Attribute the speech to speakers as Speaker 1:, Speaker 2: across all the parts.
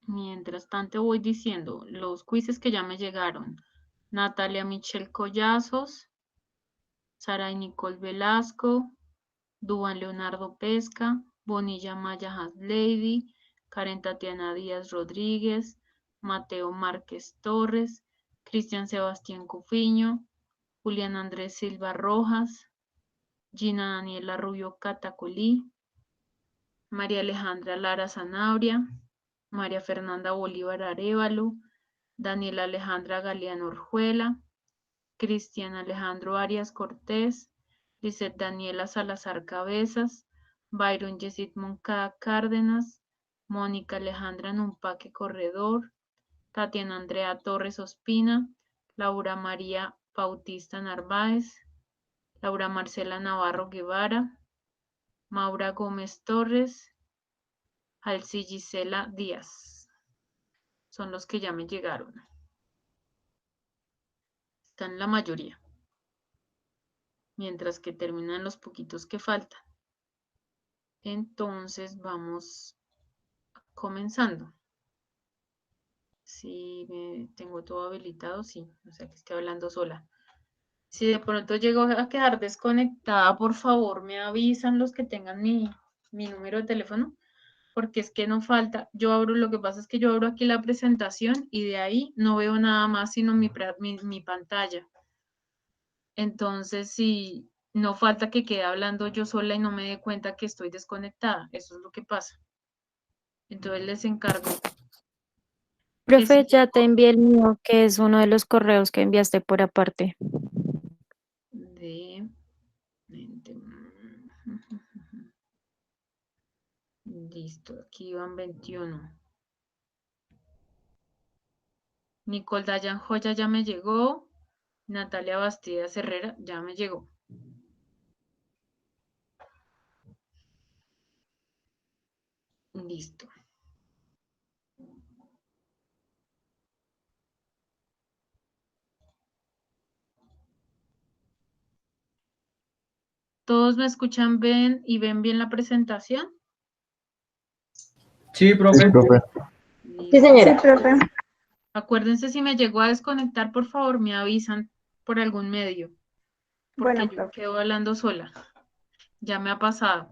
Speaker 1: Mientras tanto voy diciendo los quizzes que ya me llegaron. Natalia Michelle Collazos, Saray Nicole Velasco, Duan Leonardo Pesca, Bonilla Maya Haslady, Karen Tatiana Díaz Rodríguez, Mateo Márquez Torres, Cristian Sebastián Cufiño, Julián Andrés Silva Rojas, Gina Daniela Rubio Catacolí, María Alejandra Lara Zanabria, María Fernanda Bolívar Arévalo, Daniela Alejandra Galeano Orjuela, Cristian Alejandro Arias Cortés, Lizeth Daniela Salazar Cabezas, Byron Yesid Moncada Cárdenas, Mónica Alejandra Numpaque Corredor, Tatiana Andrea Torres Ospina, Laura María Bautista Narváez, Laura Marcela Navarro Guevara, Maura Gómez Torres, Alci Gisela Díaz. Son los que ya me llegaron. Están la mayoría. Mientras que terminan los poquitos que faltan. Entonces vamos comenzando. Si tengo todo habilitado, sí. O sea que estoy hablando sola. Si de pronto llego a quedar desconectada, por favor me avisan los que tengan mi número de teléfono. Porque es que no falta. Yo abro, lo que pasa es que yo abro aquí la presentación y de ahí no veo nada más sino mi pantalla. Entonces, si no falta que quede hablando yo sola y no me dé cuenta que estoy desconectada. Eso es lo que pasa. Entonces les encargo.
Speaker 2: Profe, ya te envié el mío, que es uno de los correos que enviaste por aparte.
Speaker 1: Listo, aquí van 21. Nicole Dayan Joya ya me llegó. Natalia Bastidas Herrera ya me llegó. Listo. ¿Todos me escuchan, ven y ven bien la presentación?
Speaker 3: Sí, profe.
Speaker 4: Sí, profe.
Speaker 5: Sí, señora.
Speaker 6: Sí, profe.
Speaker 1: Acuérdense, si me llegó a desconectar, por favor, me avisan por algún medio. Porque
Speaker 6: Bueno,
Speaker 1: yo
Speaker 6: profe.
Speaker 1: quedo hablando sola. Ya me ha pasado.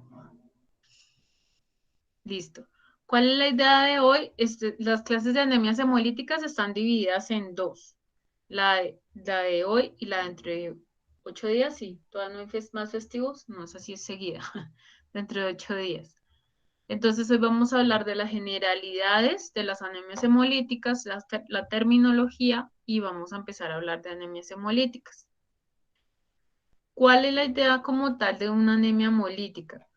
Speaker 1: Listo. ¿Cuál es la idea de hoy? Las clases de anemias hemolíticas están divididas en dos. La de hoy y la de entre 8 días, sí. Todavía no hay más festivos, no es así, es seguida. Dentro de 8 días. Entonces hoy vamos a hablar de las generalidades de las anemias hemolíticas, la terminología, y vamos a empezar a hablar de anemias hemolíticas. ¿Cuál es la idea como tal de una anemia hemolítica?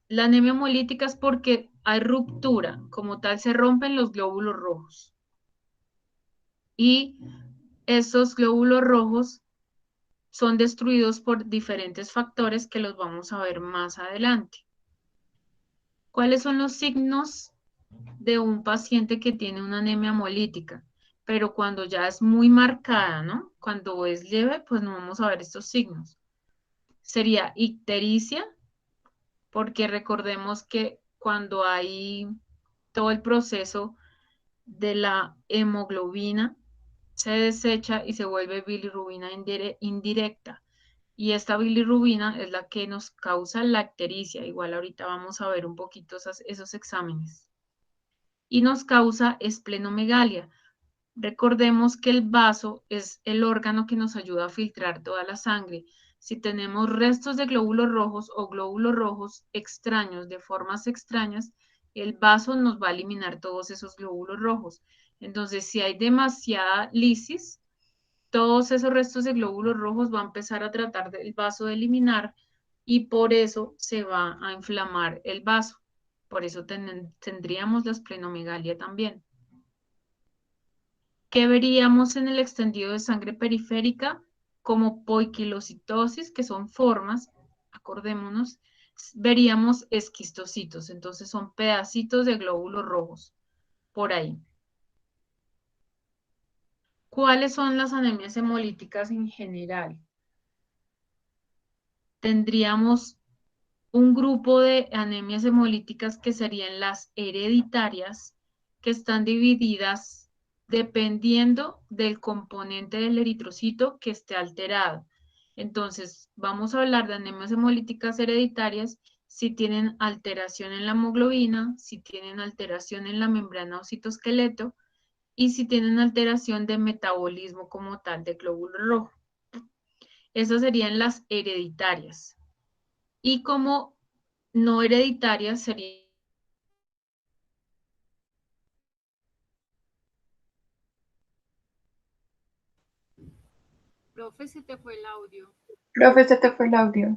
Speaker 1: La anemia hemolítica es porque hay ruptura, como tal se rompen los glóbulos rojos. Y esos glóbulos rojos son destruidos por diferentes factores que los vamos a ver más adelante. ¿Cuáles son los signos de un paciente que tiene una anemia hemolítica? Pero cuando ya es muy marcada, ¿no? Cuando es leve, pues no vamos a ver estos signos. Sería ictericia, porque recordemos que cuando hay todo el proceso de la hemoglobina, se desecha y se vuelve bilirrubina indirecta. Y esta bilirrubina es la que nos causa la ictericia. Igual ahorita vamos a ver un poquito esos exámenes. Y nos causa esplenomegalia. Recordemos que el vaso es el órgano que nos ayuda a filtrar toda la sangre. Si tenemos restos de glóbulos rojos o glóbulos rojos extraños, de formas extrañas, el vaso nos va a eliminar todos esos glóbulos rojos. Entonces, si hay demasiada lisis, todos esos restos de glóbulos rojos va a empezar a tratar del vaso de eliminar y por eso se va a inflamar el vaso. Por eso tendríamos la esplenomegalia también. ¿Qué veríamos en el extendido de sangre periférica? Como poiquilocitosis, que son formas, acordémonos, veríamos esquistocitos, entonces son pedacitos de glóbulos rojos, por ahí. ¿Cuáles son las anemias hemolíticas en general? Tendríamos un grupo de anemias hemolíticas que serían las hereditarias que están divididas dependiendo del componente del eritrocito que esté alterado. Entonces, vamos a hablar de anemias hemolíticas hereditarias si tienen alteración en la hemoglobina, si tienen alteración en la membrana o citoesqueleto y si tienen alteración de metabolismo como tal de glóbulo rojo. Esas serían las hereditarias. Y como no hereditarias serían...
Speaker 3: Profe, se te fue el audio.
Speaker 4: Profe, se te fue el audio.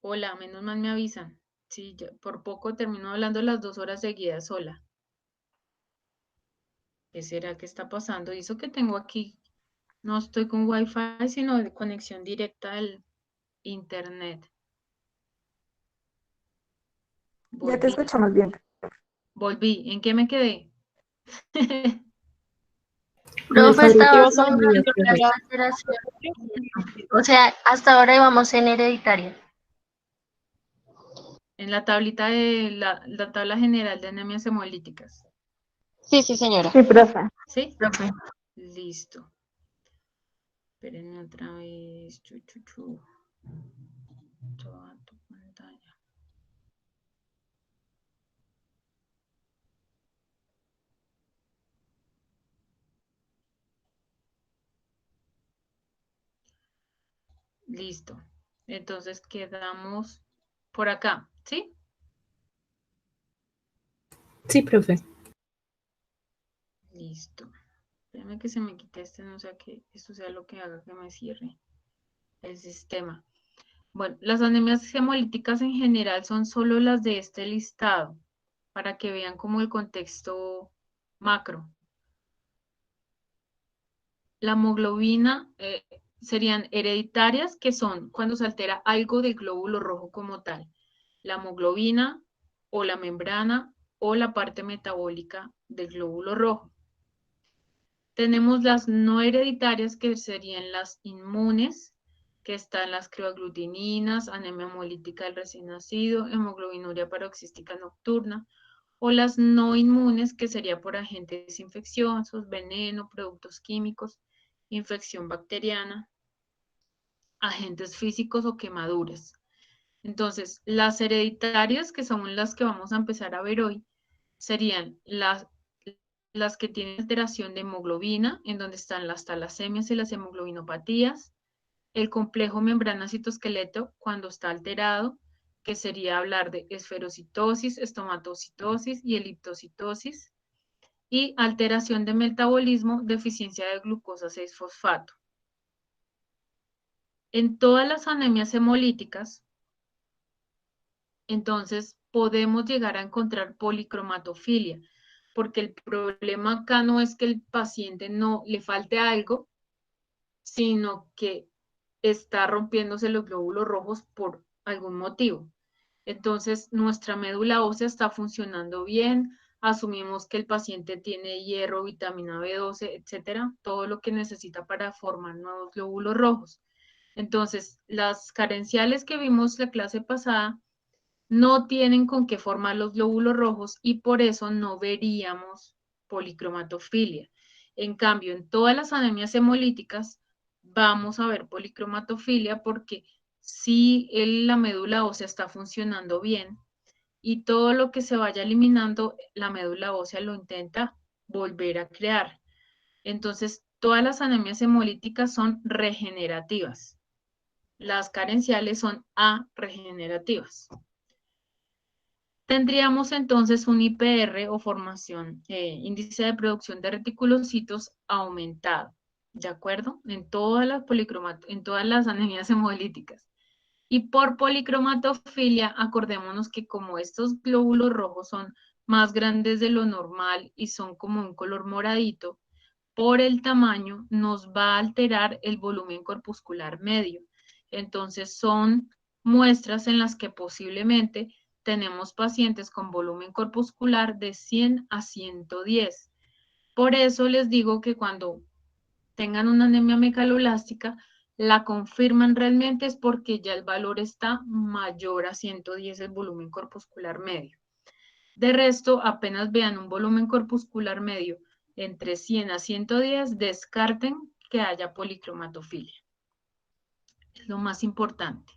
Speaker 1: Hola, menos mal me avisan. Sí, por poco termino hablando las 2 horas seguidas sola. ¿Qué será que está pasando? Hizo que tengo aquí, no estoy con Wi-Fi, sino de conexión directa al internet.
Speaker 4: Ya te
Speaker 1: Volví,
Speaker 4: escuchamos bien.
Speaker 1: volví. ¿En qué me quedé?
Speaker 5: Profe,
Speaker 2: Ibas
Speaker 5: estabas
Speaker 2: a medias,
Speaker 5: nombrando
Speaker 2: profe.
Speaker 5: las alteraciones. O sea, hasta ahora íbamos en hereditaria.
Speaker 1: En la tablita de la tabla general de anemias hemolíticas.
Speaker 5: Sí, sí, señora.
Speaker 4: Sí, profe.
Speaker 1: ¿Sí?
Speaker 5: Profe.
Speaker 1: Listo. Espérenme otra vez. Toda tu pantalla. Listo. Entonces quedamos por acá, ¿sí?
Speaker 2: Sí, profe.
Speaker 1: Listo. Déjame que se me quite este, no sea que esto sea lo que haga que me cierre el sistema. Bueno, las anemias hemolíticas en general son solo las de este listado, para que vean como el contexto macro. La hemoglobina serían hereditarias, que son cuando se altera algo del glóbulo rojo como tal. La hemoglobina o la membrana o la parte metabólica del glóbulo rojo. Tenemos las no hereditarias, que serían las inmunes, que están las crioaglutininas, anemia hemolítica del recién nacido, hemoglobinuria paroxística nocturna, o las no inmunes, que sería por agentes infecciosos, veneno, productos químicos, infección bacteriana, agentes físicos o quemaduras. Entonces, las hereditarias, que son las que vamos a empezar a ver hoy, serían las que tienen alteración de hemoglobina, en donde están las talasemias y las hemoglobinopatías, el complejo membrana-citoesqueleto cuando está alterado, que sería hablar de esferocitosis, estomatocitosis y eliptocitosis, y alteración de metabolismo, deficiencia de glucosa 6-fosfato. En todas las anemias hemolíticas, entonces podemos llegar a encontrar policromatofilia, porque el problema acá no es que el paciente no le falte algo, sino que está rompiéndose los glóbulos rojos por algún motivo. Entonces, nuestra médula ósea está funcionando bien, asumimos que el paciente tiene hierro, vitamina B12, etcétera, todo lo que necesita para formar nuevos glóbulos rojos. Entonces, las carenciales que vimos la clase pasada no tienen con qué formar los glóbulos rojos y por eso no veríamos policromatofilia. En cambio, en todas las anemias hemolíticas vamos a ver policromatofilia porque si la médula ósea está funcionando bien y todo lo que se vaya eliminando, la médula ósea lo intenta volver a crear. Entonces, todas las anemias hemolíticas son regenerativas. Las carenciales son arregenerativas. Tendríamos entonces un IPR o formación, índice de producción de reticulocitos aumentado, ¿de acuerdo? En todas las anemias hemolíticas. Y por policromatofilia, acordémonos que como estos glóbulos rojos son más grandes de lo normal y son como un color moradito, por el tamaño nos va a alterar el volumen corpuscular medio. Entonces son muestras en las que posiblemente tenemos pacientes con volumen corpuscular de 100 a 110. Por eso les digo que cuando tengan una anemia megalolástica, la confirman realmente es porque ya el valor está mayor a 110 el volumen corpuscular medio. De resto, apenas vean un volumen corpuscular medio entre 100 a 110, descarten que haya policromatofilia. Es lo más importante.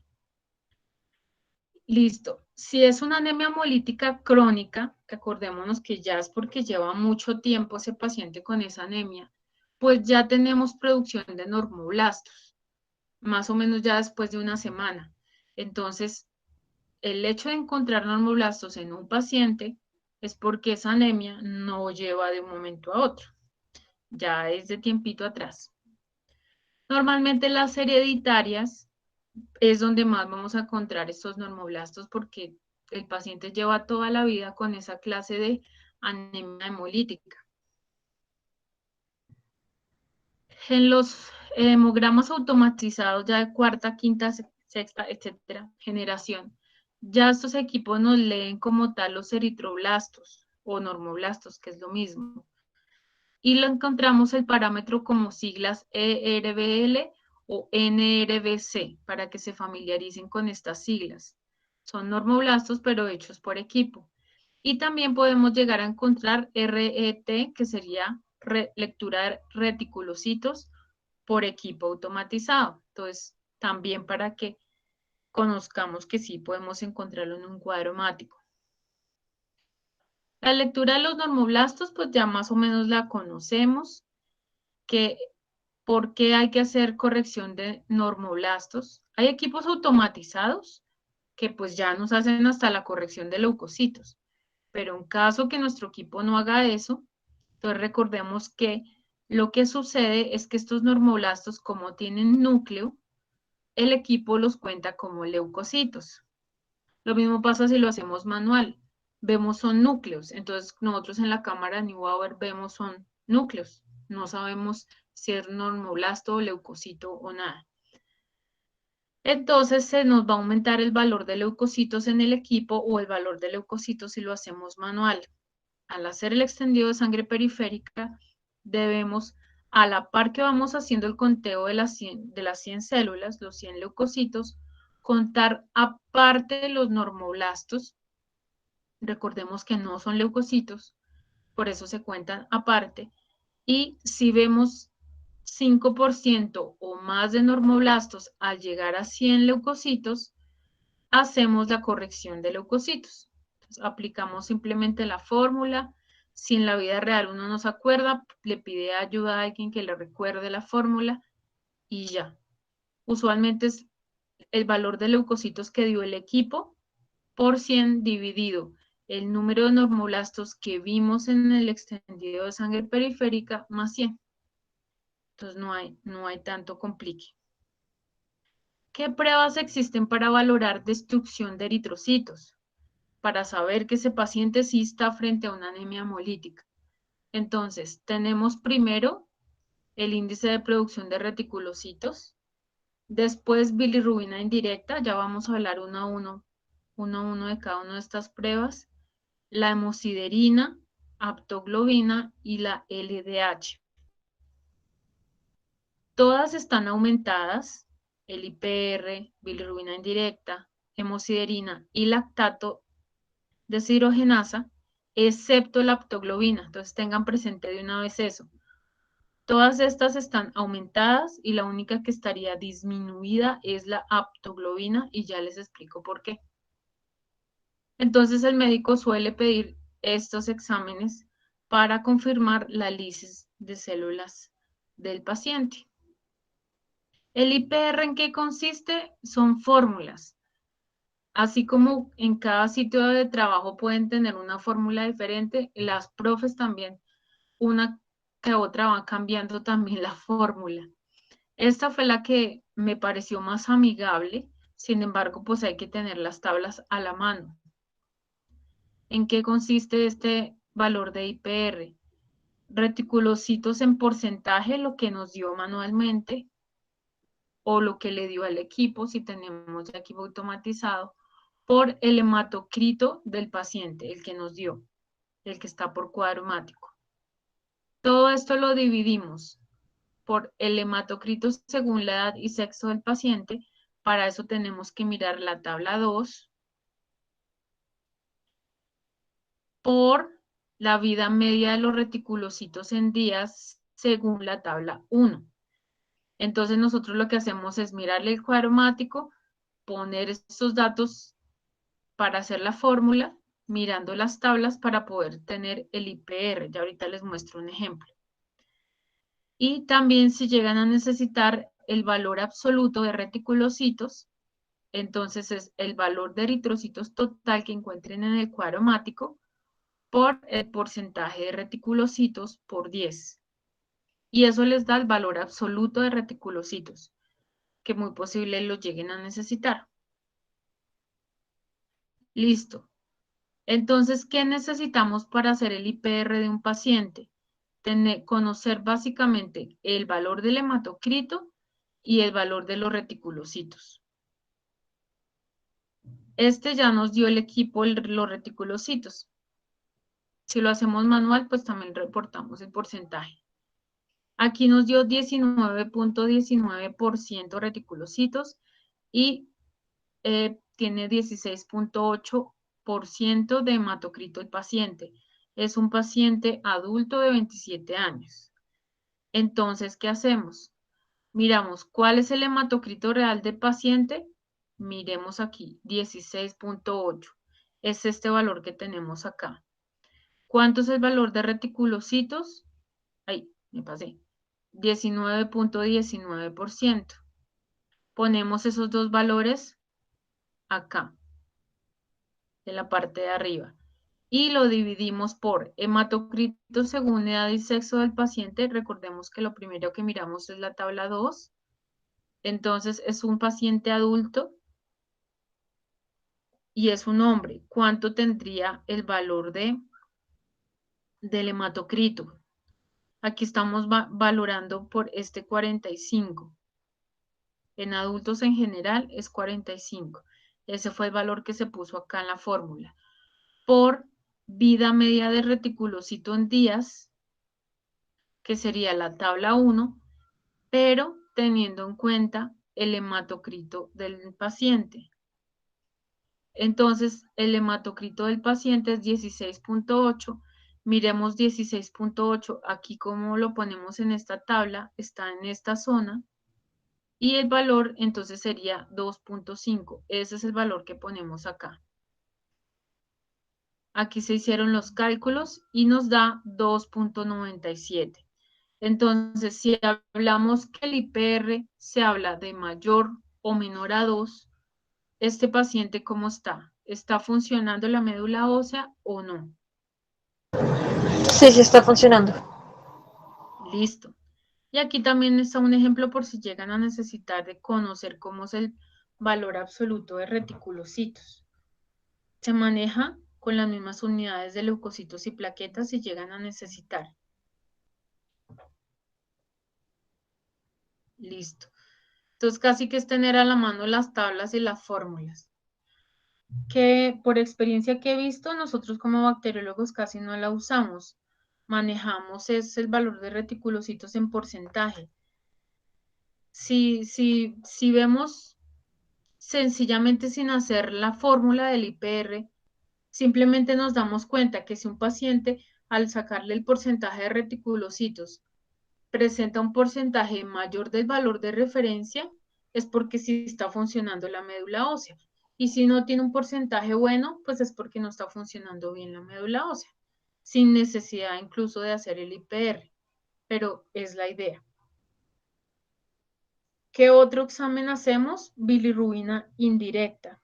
Speaker 1: Listo. Si es una anemia hemolítica crónica, que acordémonos que ya es porque lleva mucho tiempo ese paciente con esa anemia, pues ya tenemos producción de normoblastos, más o menos ya después de una semana. Entonces, el hecho de encontrar normoblastos en un paciente es porque esa anemia no lleva de un momento a otro, ya es de tiempito atrás. Normalmente las hereditarias es donde más vamos a encontrar estos normoblastos porque el paciente lleva toda la vida con esa clase de anemia hemolítica. En los hemogramas automatizados ya de cuarta, quinta, sexta, etcétera, generación, ya estos equipos nos leen como tal los eritroblastos o normoblastos, que es lo mismo. Y lo encontramos el parámetro como siglas ERBL o NRBC, para que se familiaricen con estas siglas. Son normoblastos, pero hechos por equipo. Y también podemos llegar a encontrar RET, que sería lectura de reticulocitos por equipo automatizado. Entonces, también para que conozcamos que sí podemos encontrarlo en un cuadro hemático. La lectura de los normoblastos, pues ya más o menos la conocemos, que por qué hay que hacer corrección de normoblastos. Hay equipos automatizados que pues ya nos hacen hasta la corrección de leucocitos, pero en caso que nuestro equipo no haga eso, entonces recordemos que lo que sucede es que estos normoblastos, como tienen núcleo, el equipo los cuenta como leucocitos. Lo mismo pasa si lo hacemos manual. Vemos son núcleos, entonces nosotros en la cámara Neubauer vemos son núcleos. No sabemos si es normoblasto, leucocito o nada. Entonces se nos va a aumentar el valor de leucocitos en el equipo o el valor de leucocitos si lo hacemos manual. Al hacer el extendido de sangre periférica, debemos, a la par que vamos haciendo el conteo de las 100 células, los 100 leucocitos, contar aparte de los normoblastos. Recordemos que no son leucocitos, por eso se cuentan aparte. Y si vemos 5% o más de normoblastos al llegar a 100 leucocitos, hacemos la corrección de leucocitos. Entonces, aplicamos simplemente la fórmula. Si en la vida real uno no se acuerda, le pide ayuda a alguien que le recuerde la fórmula y ya. Usualmente es el valor de leucocitos que dio el equipo por 100 dividido el número de normoblastos que vimos en el extendido de sangre periférica más 100. Entonces no hay tanto complique. ¿Qué pruebas existen para valorar destrucción de eritrocitos? Para saber que ese paciente sí está frente a una anemia hemolítica. Entonces, tenemos primero el índice de producción de reticulocitos, después bilirrubina indirecta, ya vamos a hablar uno a uno de cada una de estas pruebas, la hemosiderina, aptoglobina y la LDH. Todas están aumentadas, el IPR, bilirrubina indirecta, hemosiderina y lactato deshidrogenasa, excepto la aptoglobina. Entonces tengan presente de una vez eso. Todas estas están aumentadas y la única que estaría disminuida es la aptoglobina y ya les explico por qué. Entonces el médico suele pedir estos exámenes para confirmar la lisis de células del paciente. ¿El IPR en qué consiste? Son fórmulas. Así como en cada sitio de trabajo pueden tener una fórmula diferente, las profes también, una que otra van cambiando también la fórmula. Esta fue la que me pareció más amigable, sin embargo, pues hay que tener las tablas a la mano. ¿En qué consiste este valor de IPR? Reticulocitos en porcentaje, lo que nos dio manualmente, o lo que le dio al equipo, si tenemos ya equipo automatizado, por el hematocrito del paciente, el que nos dio, el que está por cuadromático. Todo esto lo dividimos por el hematocrito según la edad y sexo del paciente. Para eso tenemos que mirar la tabla 2 por la vida media de los reticulocitos en días según la tabla 1. Entonces nosotros lo que hacemos es mirarle el cuadromático, poner estos datos para hacer la fórmula, mirando las tablas para poder tener el IPR. Ya ahorita les muestro un ejemplo. Y también si llegan a necesitar el valor absoluto de reticulocitos, entonces es el valor de eritrocitos total que encuentren en el cuadromático por el porcentaje de reticulocitos por 10. Y eso les da el valor absoluto de reticulocitos, que muy posible lo lleguen a necesitar. Listo. Entonces, ¿qué necesitamos para hacer el IPR de un paciente? Conocer básicamente el valor del hematocrito y el valor de los reticulocitos. Este ya nos dio el equipo los reticulocitos. Si lo hacemos manual, pues también reportamos el porcentaje. Aquí nos dio 19.19% reticulocitos y tiene 16.8% de hematocrito el paciente. Es un paciente adulto de 27 años. Entonces, ¿qué hacemos? Miramos cuál es el hematocrito real del paciente. Miremos aquí, 16.8. Es este valor que tenemos acá. ¿Cuánto es el valor de reticulocitos? Ahí, me pasé. 19.19%. Ponemos esos dos valores acá, en la parte de arriba. Y lo dividimos por hematocrito según edad y sexo del paciente. Recordemos que lo primero que miramos es la tabla 2. Entonces es un paciente adulto y es un hombre. ¿Cuánto tendría el valor del hematocrito? Aquí estamos valorando por este 45. En adultos en general es 45. Ese fue el valor que se puso acá en la fórmula. Por vida media de reticulocito en días, que sería la tabla 1, pero teniendo en cuenta el hematocrito del paciente. Entonces, el hematocrito del paciente es 16.8. Miremos 16.8. Aquí como lo ponemos en esta tabla, está en esta zona. Y el valor entonces sería 2.5. Ese es el valor que ponemos acá. Aquí se hicieron los cálculos y nos da 2.97. Entonces, si hablamos que el IPR se habla de mayor o menor a 2, ¿este paciente cómo está? ¿Está funcionando la médula ósea o no?
Speaker 5: Sí, sí está funcionando.
Speaker 1: Listo. Y aquí también está un ejemplo por si llegan a necesitar de conocer cómo es el valor absoluto de reticulocitos. Se maneja con las mismas unidades de leucocitos y plaquetas si llegan a necesitar. Listo. Entonces casi que es tener a la mano las tablas y las fórmulas. Que por experiencia que he visto, nosotros como bacteriólogos casi no la usamos. Manejamos es el valor de reticulocitos en porcentaje. Si vemos sencillamente sin hacer la fórmula del IPR, simplemente nos damos cuenta que si un paciente, al sacarle el porcentaje de reticulocitos, presenta un porcentaje mayor del valor de referencia, es porque sí está funcionando la médula ósea. Y si no tiene un porcentaje bueno, pues es porque no está funcionando bien la médula ósea, sin necesidad incluso de hacer el IPR, pero es la idea. ¿Qué otro examen hacemos? Bilirrubina indirecta.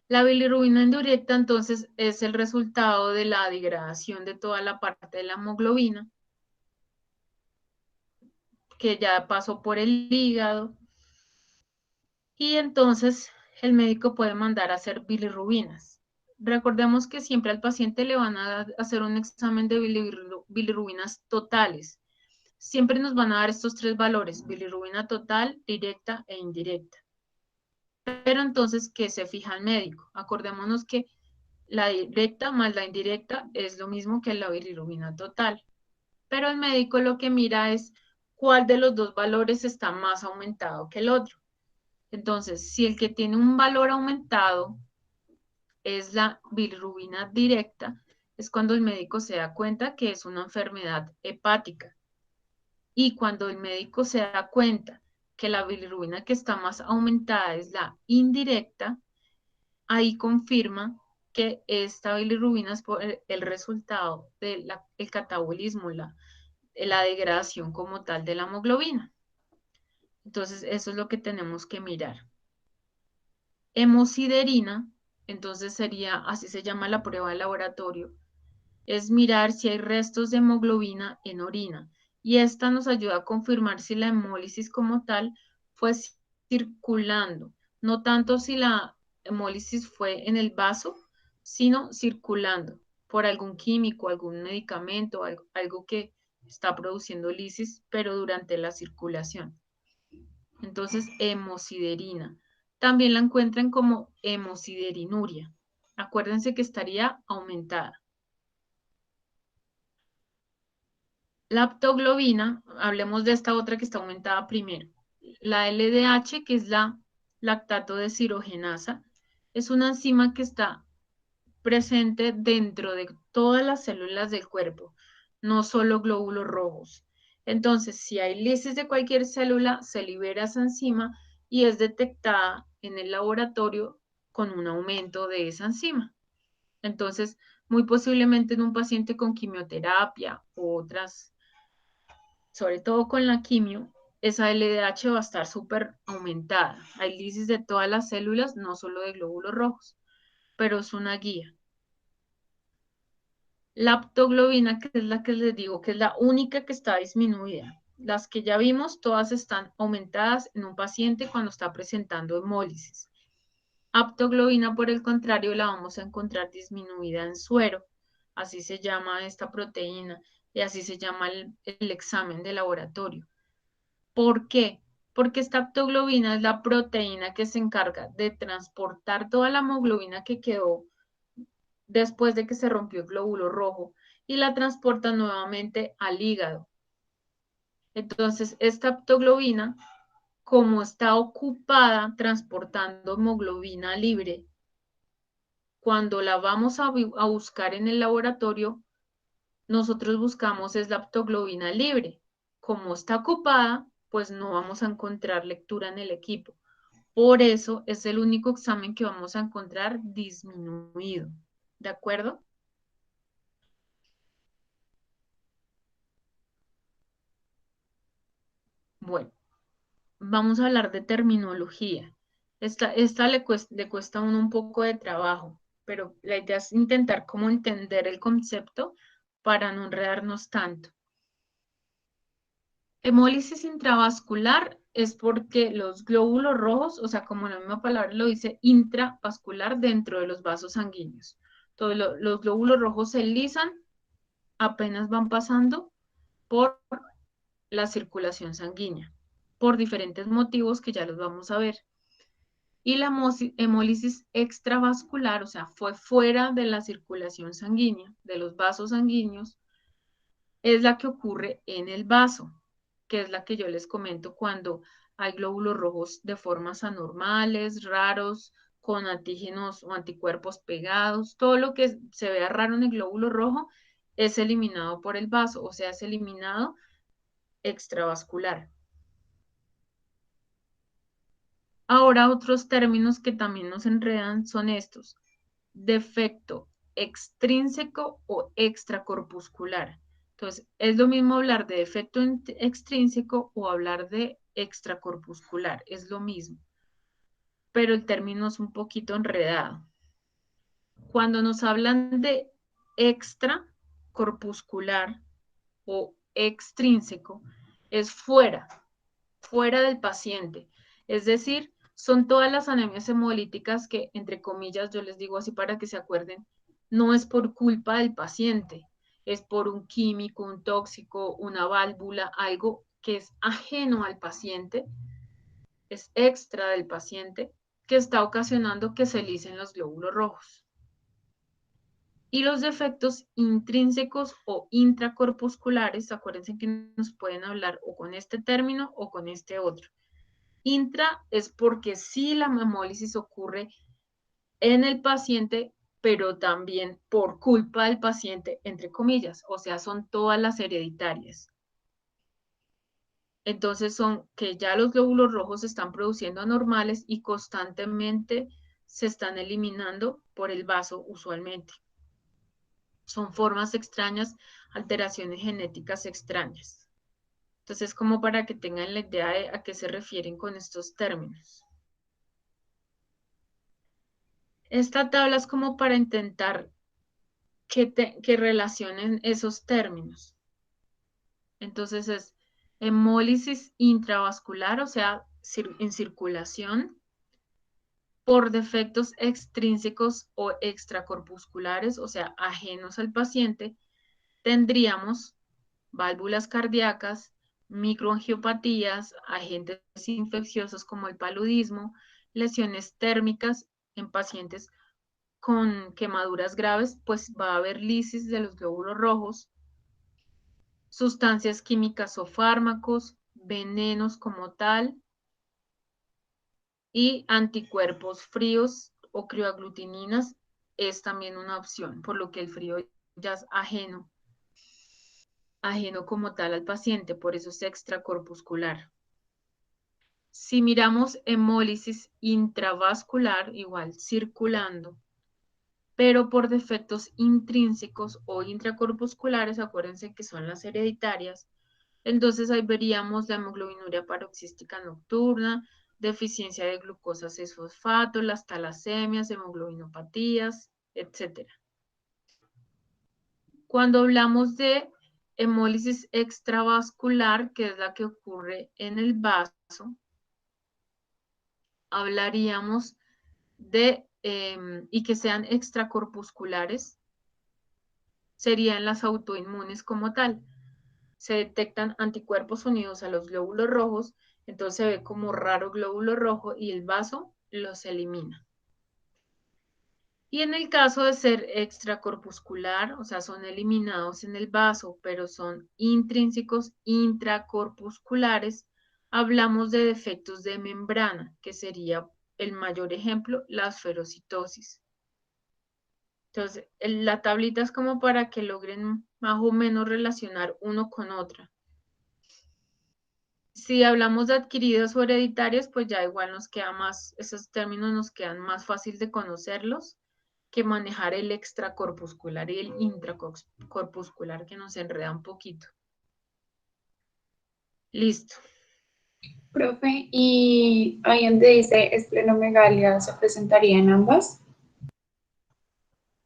Speaker 1: La bilirrubina indirecta entonces es el resultado de la degradación de toda la parte de la hemoglobina que ya pasó por el hígado y entonces el médico puede mandar a hacer bilirrubinas. Recordemos que siempre al paciente le van a hacer un examen de bilirrubinas totales. Siempre nos van a dar estos tres valores, bilirrubina total, directa e indirecta. Pero entonces, ¿qué se fija el médico? Acordémonos que la directa más la indirecta es lo mismo que la bilirrubina total. Pero el médico lo que mira es cuál de los dos valores está más aumentado que el otro. Entonces, si el que tiene un valor aumentado es la bilirrubina directa, es cuando el médico se da cuenta que es una enfermedad hepática. Y cuando el médico se da cuenta que la bilirrubina que está más aumentada es la indirecta, ahí confirma que esta bilirrubina es por el resultado del catabolismo, la degradación como tal de la hemoglobina. Entonces, eso es lo que tenemos que mirar. Hemosiderina, entonces sería, así se llama la prueba de laboratorio, es mirar si hay restos de hemoglobina en orina. Y esta nos ayuda a confirmar si la hemólisis como tal fue circulando, no tanto si la hemólisis fue en el vaso, sino circulando por algún químico, algún medicamento, algo que está produciendo lisis, pero durante la circulación. Entonces, hemosiderina. También la encuentran como hemosiderinuria. Acuérdense que estaría aumentada. La aptoglobina, hablemos de esta otra que está aumentada primero. La LDH, que es la lactato deshidrogenasa, es una enzima que está presente dentro de todas las células del cuerpo, no solo glóbulos rojos. Entonces, si hay lisis de cualquier célula, se libera esa enzima y es detectada en el laboratorio con un aumento de esa enzima. Entonces, muy posiblemente en un paciente con quimioterapia u otras, sobre todo con la quimio, esa LDH va a estar súper aumentada. Hay lisis de todas las células, no solo de glóbulos rojos, pero es una guía. La aptoglobina, que es la que les digo, que es la única que está disminuida. Las que ya vimos, todas están aumentadas en un paciente cuando está presentando hemólisis. Aptoglobina, por el contrario, la vamos a encontrar disminuida en suero. Así se llama esta proteína y así se llama el examen de laboratorio. ¿Por qué? Porque esta aptoglobina es la proteína que se encarga de transportar toda la hemoglobina que quedó después de que se rompió el glóbulo rojo y la transporta nuevamente al hígado. Entonces, esta aptoglobina, como está ocupada transportando hemoglobina libre, cuando la vamos a buscar en el laboratorio, nosotros buscamos es la aptoglobina libre. Como está ocupada, pues no vamos a encontrar lectura en el equipo. Por eso es el único examen que vamos a encontrar disminuido. ¿De acuerdo? Bueno, vamos a hablar de terminología. Esta le cuesta a uno un poco de trabajo, pero la idea es intentar cómo entender el concepto para no enredarnos tanto. Hemólisis intravascular es porque los glóbulos rojos, o sea, como la misma palabra lo dice, intravascular dentro de los vasos sanguíneos. Entonces, los glóbulos rojos se lisan, apenas van pasando por la circulación sanguínea, por diferentes motivos que ya los vamos a ver. Y la hemólisis extravascular, o sea, fue fuera de la circulación sanguínea, de los vasos sanguíneos, es la que ocurre en el vaso, que es la que yo les comento cuando hay glóbulos rojos de formas anormales, raros, con antígenos o anticuerpos pegados. Todo lo que se vea raro en el glóbulo rojo es eliminado por el vaso, o sea, es eliminado extravascular. Ahora otros términos que también nos enredan son estos: defecto extrínseco o extracorpuscular. Entonces, es lo mismo hablar de defecto extrínseco o hablar de extracorpuscular, es lo mismo, pero el término es un poquito enredado. Cuando nos hablan de extracorpuscular o extrínseco, es fuera del paciente. Es decir, son todas las anemias hemolíticas que, entre comillas, yo les digo así para que se acuerden, no es por culpa del paciente, es por un químico, un tóxico, una válvula, algo que es ajeno al paciente, es extra del paciente, que está ocasionando que se licen los glóbulos rojos. Y los defectos intrínsecos o intracorpusculares, acuérdense que nos pueden hablar o con este término o con este otro. Intra es porque sí la hemólisis ocurre en el paciente, pero también por culpa del paciente, entre comillas, o sea, son todas las hereditarias. Entonces son que ya los glóbulos rojos se están produciendo anormales y constantemente se están eliminando por el vaso usualmente. Son formas extrañas, alteraciones genéticas extrañas. Entonces, como para que tengan la idea de a qué se refieren con estos términos. Esta tabla es como para intentar que relacionen esos términos. Entonces es hemólisis intravascular, o sea, en circulación, por defectos extrínsecos o extracorpusculares, o sea, ajenos al paciente, tendríamos válvulas cardíacas, microangiopatías, agentes infecciosos como el paludismo, lesiones térmicas en pacientes con quemaduras graves, pues va a haber lisis de los glóbulos rojos, sustancias químicas o fármacos, venenos como tal, y anticuerpos fríos o crioaglutininas es también una opción, por lo que el frío ya es ajeno como tal al paciente, por eso es extracorpuscular. Si miramos hemólisis intravascular, igual circulando, pero por defectos intrínsecos o intracorpusculares, acuérdense que son las hereditarias, entonces ahí veríamos la hemoglobinuria paroxística nocturna, deficiencia de glucosa 6-fosfato, las talasemias, hemoglobinopatías, etc. Cuando hablamos de hemólisis extravascular, que es la que ocurre en el vaso, hablaríamos de, y que sean extracorpusculares, serían las autoinmunes como tal. Se detectan anticuerpos unidos a los glóbulos rojos, entonces se ve como raro glóbulo rojo y el vaso los elimina. Y en el caso de ser extracorpuscular, o sea, son eliminados en el vaso, pero son intrínsecos intracorpusculares, hablamos de defectos de membrana, que sería el mayor ejemplo, la esferocitosis. Entonces, la tablita es como para que logren más o menos relacionar uno con otra. Si hablamos de adquiridos o hereditarios, pues ya igual nos queda más, esos términos nos quedan más fácil de conocerlos que manejar el extracorpuscular y el intracorpuscular, que nos enreda un poquito. Listo.
Speaker 4: Profe, y ahí donde dice esplenomegalia, ¿se presentaría en ambas?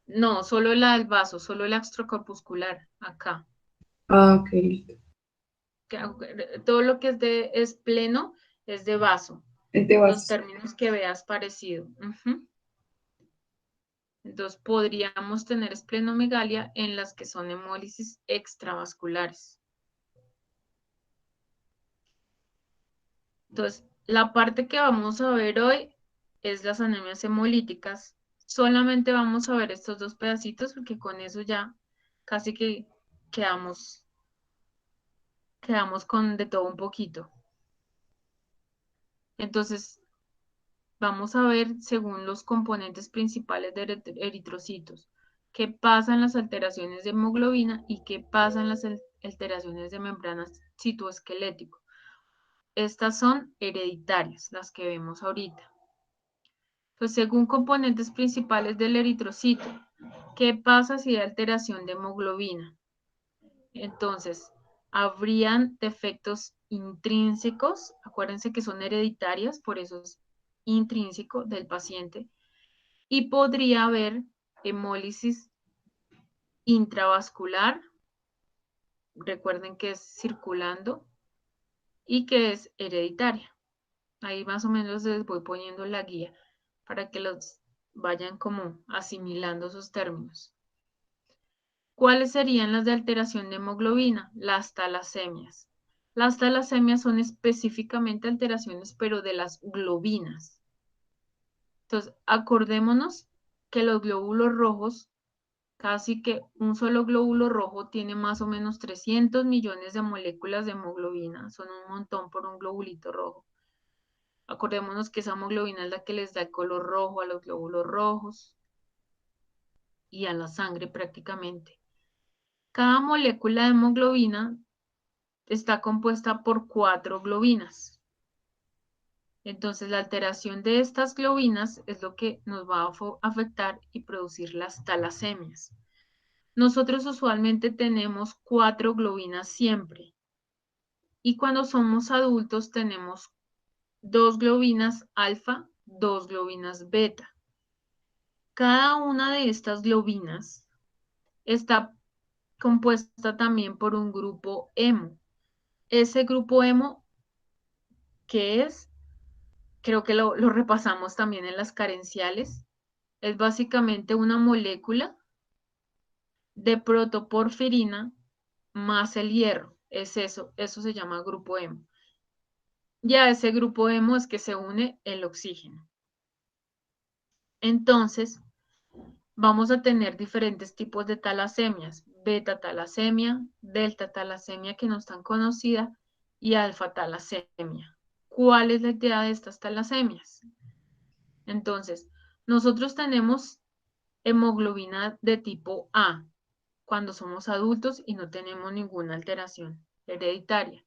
Speaker 1: No, solo la del vaso, solo la extracorpuscular, acá.
Speaker 4: Ah, ok.
Speaker 1: Todo lo que es pleno es de vaso.
Speaker 4: Es de
Speaker 1: Los
Speaker 4: base.
Speaker 1: términos que veas parecido. Entonces podríamos tener esplenomegalia en las que son hemólisis extravasculares. Entonces, la parte que vamos a ver hoy es las anemias hemolíticas. Solamente vamos a ver estos dos pedacitos porque con eso ya casi que quedamos con de todo un poquito. Entonces, vamos a ver según los componentes principales de eritrocitos, qué pasa en las alteraciones de hemoglobina y qué pasa en las alteraciones de membranas citoesquelético. Estas son hereditarias, las que vemos ahorita. Pues según componentes principales del eritrocito, ¿qué pasa si hay alteración de hemoglobina? Entonces, habrían defectos intrínsecos, acuérdense que son hereditarias, por eso es intrínseco del paciente, y podría haber hemólisis intravascular, recuerden que es circulando, y que es hereditaria. Ahí más o menos les voy poniendo la guía para que los vayan como asimilando esos términos. ¿Cuáles serían las de alteración de hemoglobina? Las talasemias. Las talasemias son específicamente alteraciones, pero de las globinas. Entonces, acordémonos que los glóbulos rojos, casi que un solo glóbulo rojo tiene más o menos 300 millones de moléculas de hemoglobina. Son un montón por un globulito rojo. Acordémonos que esa hemoglobina es la que les da el color rojo a los glóbulos rojos y a la sangre prácticamente. Cada molécula de hemoglobina está compuesta por 4 globinas. Entonces, la alteración de estas globinas es lo que nos va a afectar y producir las talasemias. Nosotros usualmente tenemos 4 globinas siempre. Y cuando somos adultos tenemos 2 globinas alfa, 2 globinas beta. Cada una de estas globinas está compuesta también por un grupo hemo. Ese grupo hemo, ¿qué es? Creo que lo repasamos también en las carenciales. Es básicamente una molécula de protoporfirina más el hierro. Es eso se llama grupo hemo. Ya ese grupo hemo es que se une el oxígeno. Entonces, vamos a tener diferentes tipos de talasemias. Beta talasemia, delta talasemia que no es tan conocida y alfa talasemia. ¿Cuál es la idea de estas talasemias? Entonces, nosotros tenemos hemoglobina de tipo A cuando somos adultos y no tenemos ninguna alteración hereditaria.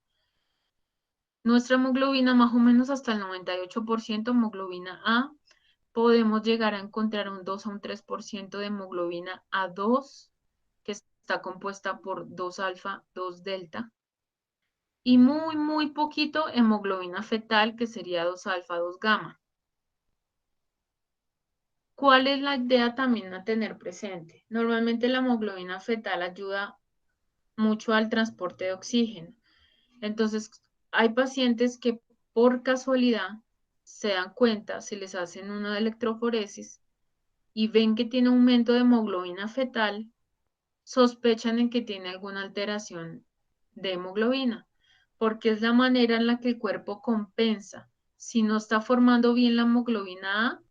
Speaker 1: Nuestra hemoglobina más o menos hasta el 98% hemoglobina A. Podemos llegar a encontrar un 2 a un 3% de hemoglobina A2, que está compuesta por 2 alfa, 2 delta. Y muy poquito hemoglobina fetal, que sería 2 alfa, 2 gamma. ¿Cuál es la idea también a tener presente? Normalmente la hemoglobina fetal ayuda mucho al transporte de oxígeno. Entonces, hay pacientes que por casualidad se dan cuenta, si les hacen una electroforesis y ven que tiene aumento de hemoglobina fetal, sospechan en que tiene alguna alteración de hemoglobina, porque es la manera en la que el cuerpo compensa. Si no está formando bien la hemoglobina A,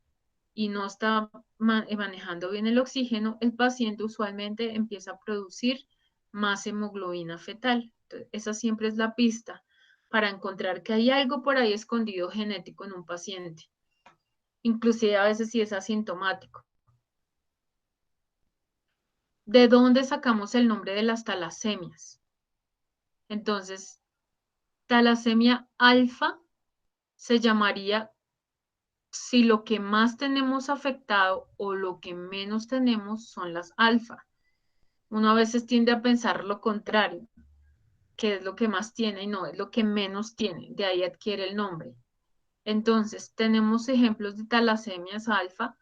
Speaker 1: y no está manejando bien el oxígeno, el paciente usualmente empieza a producir más hemoglobina fetal. Entonces, esa siempre es la pista para encontrar que hay algo por ahí escondido genético en un paciente. Inclusive a veces sí es asintomático. ¿De dónde sacamos el nombre de las talasemias? Entonces, talasemia alfa se llamaría si lo que más tenemos afectado o lo que menos tenemos son las alfa. Uno a veces tiende a pensar lo contrario, que es lo que más tiene y no es lo que menos tiene, de ahí adquiere el nombre. Entonces, tenemos ejemplos de talasemias alfa,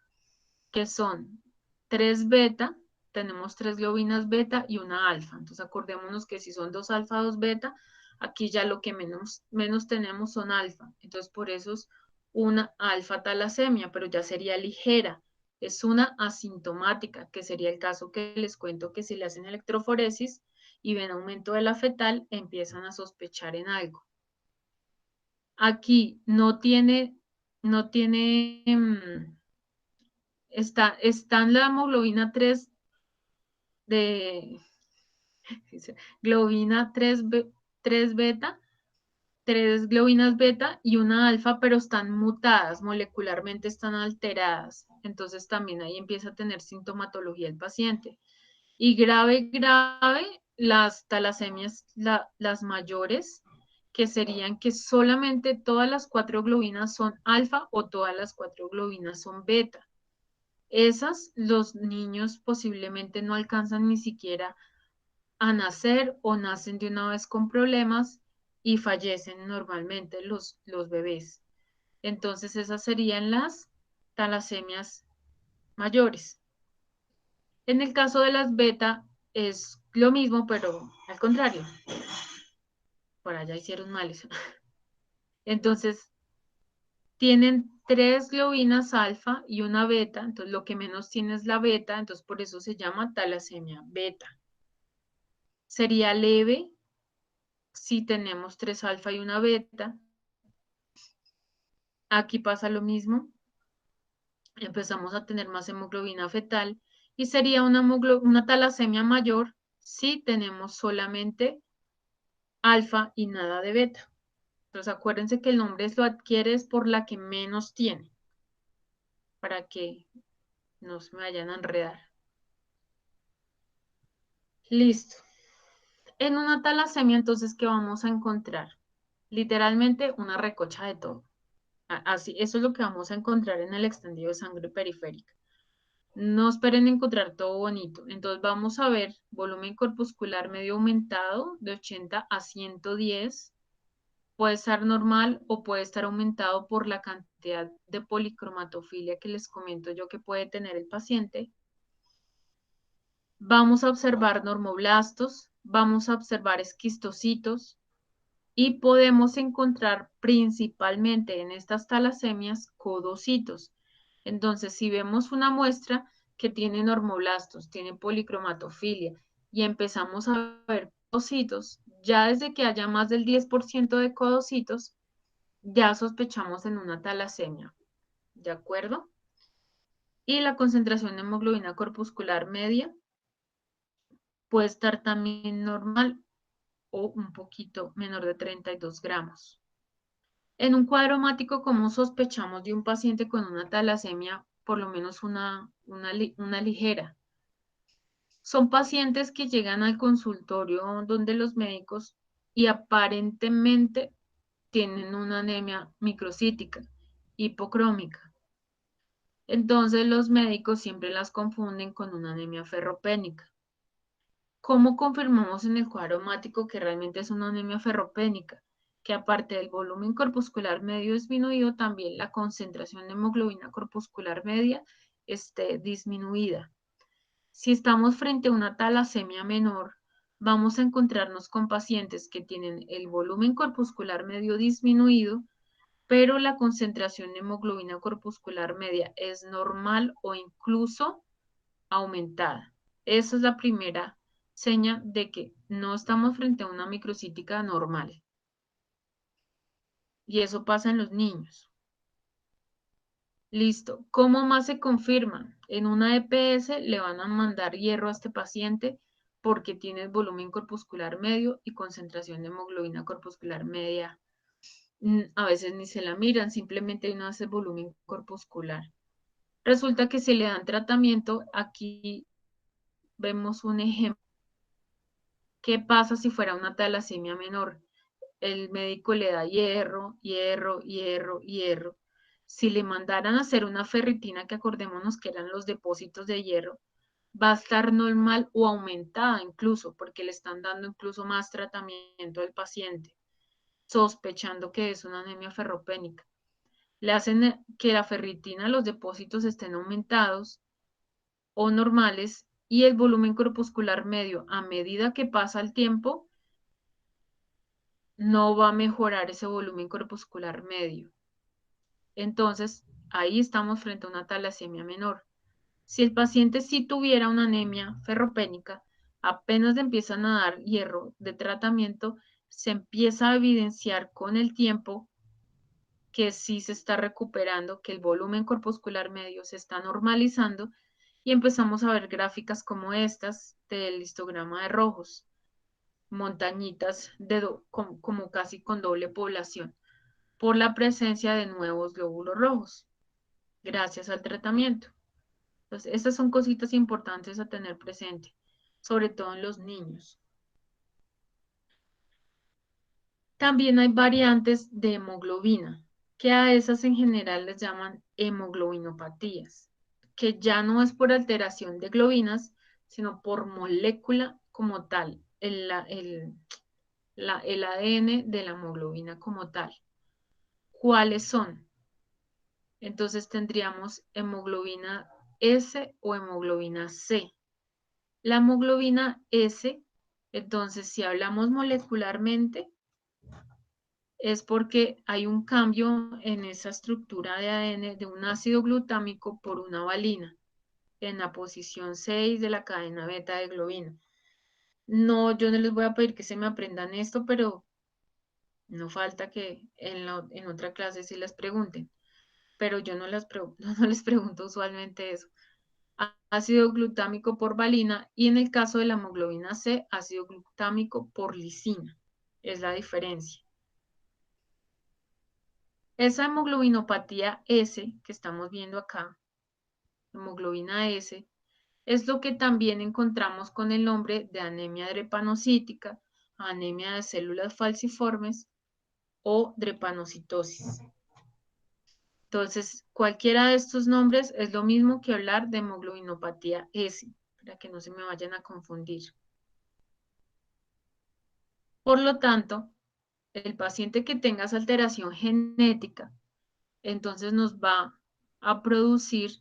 Speaker 1: que son 3 beta, tenemos 3 globinas beta y una alfa. Entonces, acordémonos que si son 2 alfa, 2 beta, aquí ya lo que menos tenemos son alfa. Entonces, por eso es una alfa talasemia, pero ya sería ligera. Es una asintomática, que sería el caso que les cuento que si le hacen electroforesis y ven aumento de la fetal, empiezan a sospechar en algo. Aquí no tiene está en la hemoglobina 3 de globina 3 beta, 3 globinas beta y una alfa, pero están mutadas, molecularmente están alteradas. Entonces también ahí empieza a tener sintomatología el paciente. Y grave, las talasemias, las mayores, que serían que solamente todas las 4 globinas son alfa o todas las 4 globinas son beta. Esas los niños posiblemente no alcanzan ni siquiera a nacer o nacen de una vez con problemas y fallecen normalmente los bebés. Entonces esas serían las talasemias mayores. En el caso de las beta es lo mismo, pero al contrario. Por allá hicieron males. Entonces, tienen 3 globinas alfa y una beta, entonces lo que menos tiene es la beta, entonces por eso se llama talasemia beta. Sería leve si tenemos 3 alfa y una beta. Aquí pasa lo mismo. Empezamos a tener más hemoglobina fetal y sería una talasemia mayor si tenemos solamente alfa y nada de beta. Entonces acuérdense que el nombre lo adquieres por la que menos tiene, para que no se me vayan a enredar. Listo. En una talasemia, entonces, ¿qué vamos a encontrar? Literalmente una recocha de todo. Así, eso es lo que vamos a encontrar en el extendido de sangre periférica. No esperen encontrar todo bonito. Entonces vamos a ver volumen corpuscular medio aumentado de 80 a 110. Puede estar normal o puede estar aumentado por la cantidad de policromatofilia que les comento yo que puede tener el paciente. Vamos a observar normoblastos, vamos a observar esquistocitos y podemos encontrar principalmente en estas talasemias codocitos. Entonces, si vemos una muestra que tiene normoblastos, tiene policromatofilia y empezamos a ver codocitos, ya desde que haya más del 10% de codocitos, ya sospechamos en una talasemia, ¿de acuerdo? Y la concentración de hemoglobina corpuscular media puede estar también normal o un poquito menor de 32 gramos. En un cuadro hemático, ¿cómo sospechamos de un paciente con una talasemia, por lo menos una ligera? Son pacientes que llegan al consultorio donde los médicos y aparentemente tienen una anemia microcítica, hipocrómica. Entonces los médicos siempre las confunden con una anemia ferropénica. ¿Cómo confirmamos en el cuadro hemático que realmente es una anemia ferropénica? Que aparte del volumen corpuscular medio disminuido, también la concentración de hemoglobina corpuscular media esté disminuida. Si estamos frente a una talasemia menor, vamos a encontrarnos con pacientes que tienen el volumen corpuscular medio disminuido, pero la concentración de hemoglobina corpuscular media es normal o incluso aumentada. Esa es la primera seña de que no estamos frente a una microcítica normal. Y eso pasa en los niños. Listo. ¿Cómo más se confirma? En una EPS le van a mandar hierro a este paciente porque tiene volumen corpuscular medio y concentración de hemoglobina corpuscular media. A veces ni se la miran, simplemente no hace volumen corpuscular. Resulta que se le dan tratamiento. Aquí vemos un ejemplo. ¿Qué pasa si fuera una talasemia menor? El médico le da hierro, hierro, hierro, hierro. Si le mandaran a hacer una ferritina, que acordémonos que eran los depósitos de hierro, va a estar normal o aumentada incluso, porque le están dando incluso más tratamiento al paciente, sospechando que es una anemia ferropénica. Le hacen que la ferritina, los depósitos estén aumentados o normales y el volumen corpuscular medio, a medida que pasa el tiempo, no va a mejorar ese volumen corpuscular medio. Entonces, ahí estamos frente a una talasemia menor. Si el paciente sí tuviera una anemia ferropénica, apenas le empiezan a dar hierro de tratamiento, se empieza a evidenciar con el tiempo que sí se está recuperando, que el volumen corpuscular medio se está normalizando y empezamos a ver gráficas como estas del histograma de rojos. montañitas como casi con doble población por la presencia de nuevos glóbulos rojos gracias al tratamiento. Entonces, estas son cositas importantes a tener presente, sobre todo en los niños. También hay variantes de hemoglobina, que a esas en general les llaman hemoglobinopatías, que ya no es por alteración de globinas, sino por molécula como tal, el ADN de la hemoglobina como tal. ¿Cuáles son? Entonces tendríamos hemoglobina S o hemoglobina C. La hemoglobina S, entonces si hablamos molecularmente, es porque hay un cambio en esa estructura de ADN de un ácido glutámico por una valina en la posición 6 de la cadena beta de globina. No, yo no les voy a pedir que se me aprendan esto, pero no falta que en otra clase sí les pregunten, pero yo no les pregunto usualmente eso. Ácido glutámico por valina y en el caso de la hemoglobina C, ácido glutámico por lisina. Es la diferencia. Esa hemoglobinopatía S que estamos viendo acá, hemoglobina S, es lo que también encontramos con el nombre de anemia drepanocítica, anemia de células falciformes o drepanocitosis. Entonces, cualquiera de estos nombres es lo mismo que hablar de hemoglobinopatía S, para que no se me vayan a confundir. Por lo tanto, el paciente que tenga esa alteración genética, entonces nos va a producir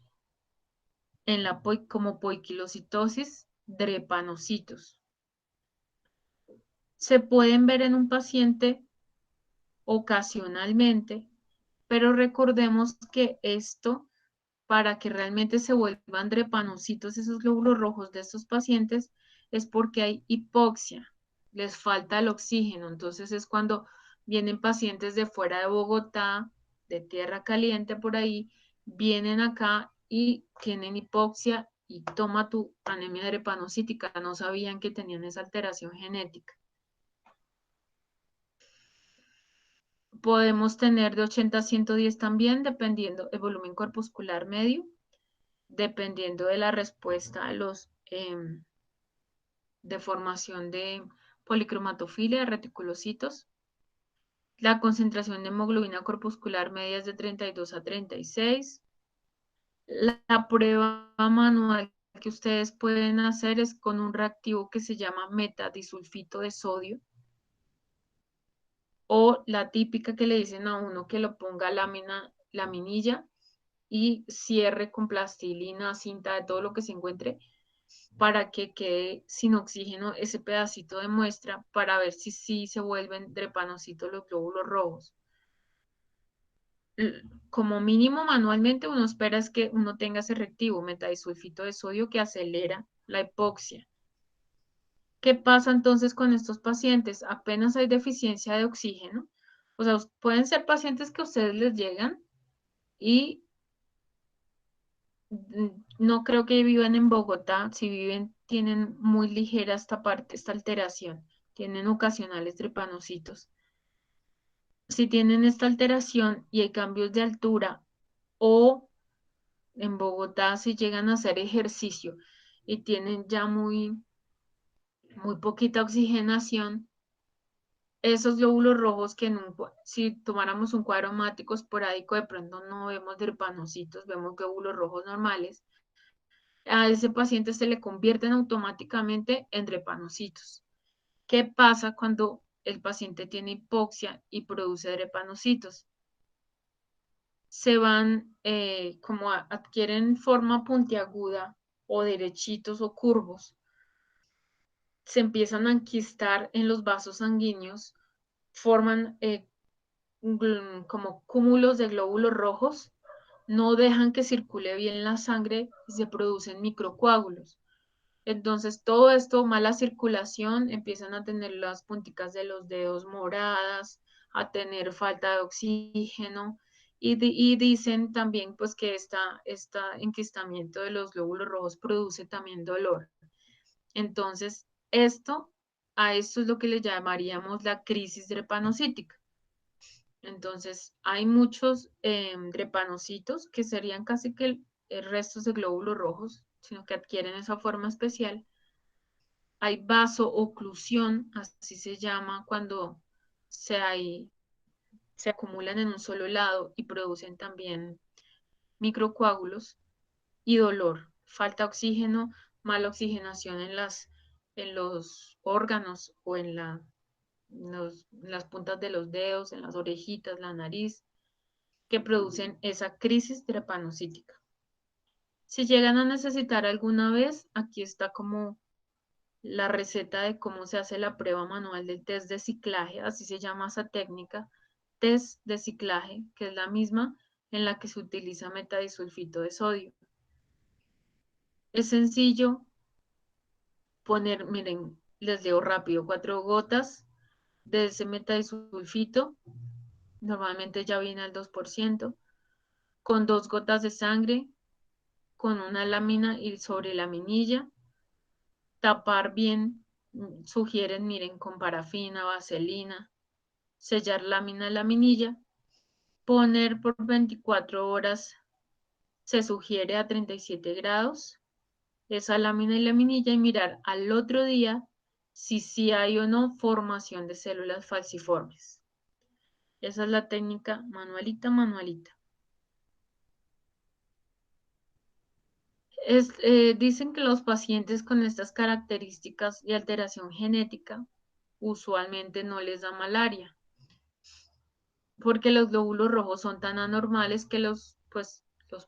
Speaker 1: como poiquilocitosis drepanocitos. Se pueden ver en un paciente ocasionalmente, pero recordemos que esto, para que realmente se vuelvan drepanocitos esos glóbulos rojos de estos pacientes, es porque hay hipoxia, les falta el oxígeno. Entonces es cuando vienen pacientes de fuera de Bogotá, de tierra caliente por ahí, vienen acá y tienen hipoxia y toma tu anemia drepanocítica, no sabían que tenían esa alteración genética. Podemos tener de 80 a 110 también, dependiendo del volumen corpuscular medio, dependiendo de la respuesta a los de formación de policromatofilia, de reticulocitos. La concentración de hemoglobina corpuscular media es de 32 a 36. La prueba manual que ustedes pueden hacer es con un reactivo que se llama metadisulfito de sodio, o la típica que le dicen a uno que lo ponga laminilla y cierre con plastilina, cinta, de todo lo que se encuentre, para que quede sin oxígeno ese pedacito de muestra para ver si sí se vuelven drepanocitos los glóbulos rojos. Como mínimo manualmente uno espera es que uno tenga ese reactivo, metadisulfito de sodio, que acelera la hipoxia. ¿Qué pasa entonces con estos pacientes? Apenas hay deficiencia de oxígeno, o sea, pueden ser pacientes que a ustedes les llegan y no creo que vivan en Bogotá. Si viven, tienen muy ligera esta parte, esta alteración. Tienen ocasionales drepanocitos. Si tienen esta alteración y hay cambios de altura, o en Bogotá si llegan a hacer ejercicio y tienen ya muy poquita oxigenación, esos glóbulos rojos que si tomáramos un cuadro hemático esporádico, de pronto no vemos drepanocitos, vemos glóbulos rojos normales. A ese paciente se le convierten automáticamente en drepanocitos. ¿Qué pasa cuando el paciente tiene hipoxia y produce drepanocitos? Se van, como adquieren forma puntiaguda o derechitos o curvos, se empiezan a enquistar en los vasos sanguíneos, forman como cúmulos de glóbulos rojos, no dejan que circule bien la sangre y se producen microcoágulos. Entonces, todo esto, mala circulación, empiezan a tener las punticas de los dedos moradas, a tener falta de oxígeno, y dicen también pues que este enquistamiento de los glóbulos rojos produce también dolor. Entonces, esto a esto es lo que le llamaríamos la crisis drepanocítica. Entonces, hay muchos drepanocitos que serían casi que restos de glóbulos rojos, sino que adquieren esa forma especial. Hay vasooclusión, así se llama cuando se acumulan en un solo lado y producen también microcoágulos, y dolor, falta oxígeno, mala oxigenación en los órganos o en las puntas de los dedos, en las orejitas, la nariz, que producen esa crisis drepanocítica. Si llegan a necesitar alguna vez, aquí está como la receta de cómo se hace la prueba manual del test de ciclaje, así se llama esa técnica, test de ciclaje, que es la misma en la que se utiliza metadisulfito de sodio. Es sencillo poner, miren, les leo rápido, 4 gotas de ese metadisulfito, normalmente ya viene al 2%, con 2 gotas de sangre, con una lámina y sobre la laminilla, tapar bien, sugieren, miren, con parafina, vaselina, sellar lámina, laminilla, poner por 24 horas, se sugiere a 37 grados, esa lámina y laminilla y mirar al otro día si sí hay o no formación de células falciformes. Esa es la técnica manualita, manualita. Dicen que los pacientes con estas características y alteración genética usualmente no les da malaria, porque los glóbulos rojos son tan anormales que los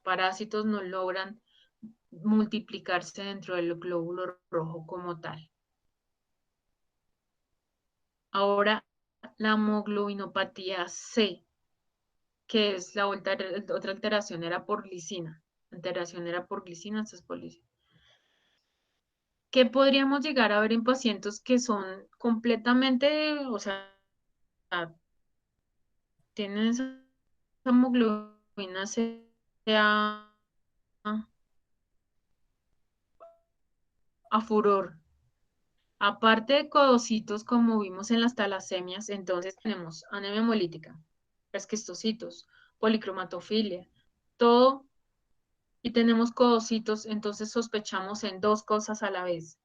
Speaker 1: parásitos no logran multiplicarse dentro del glóbulo rojo como tal. Ahora, la hemoglobinopatía C, que es la otra alteración, era por glicina. La alteración era por glicina, esta es por glicina. ¿Qué podríamos llegar a ver en pacientes que son completamente, o sea, tienen esa hemoglobina C a furor? Aparte de codocitos, como vimos en las talasemias, entonces tenemos anemia hemolítica, esquistocitos, policromatofilia, todo, y tenemos codocitos, entonces sospechamos en 2 cosas a la vez: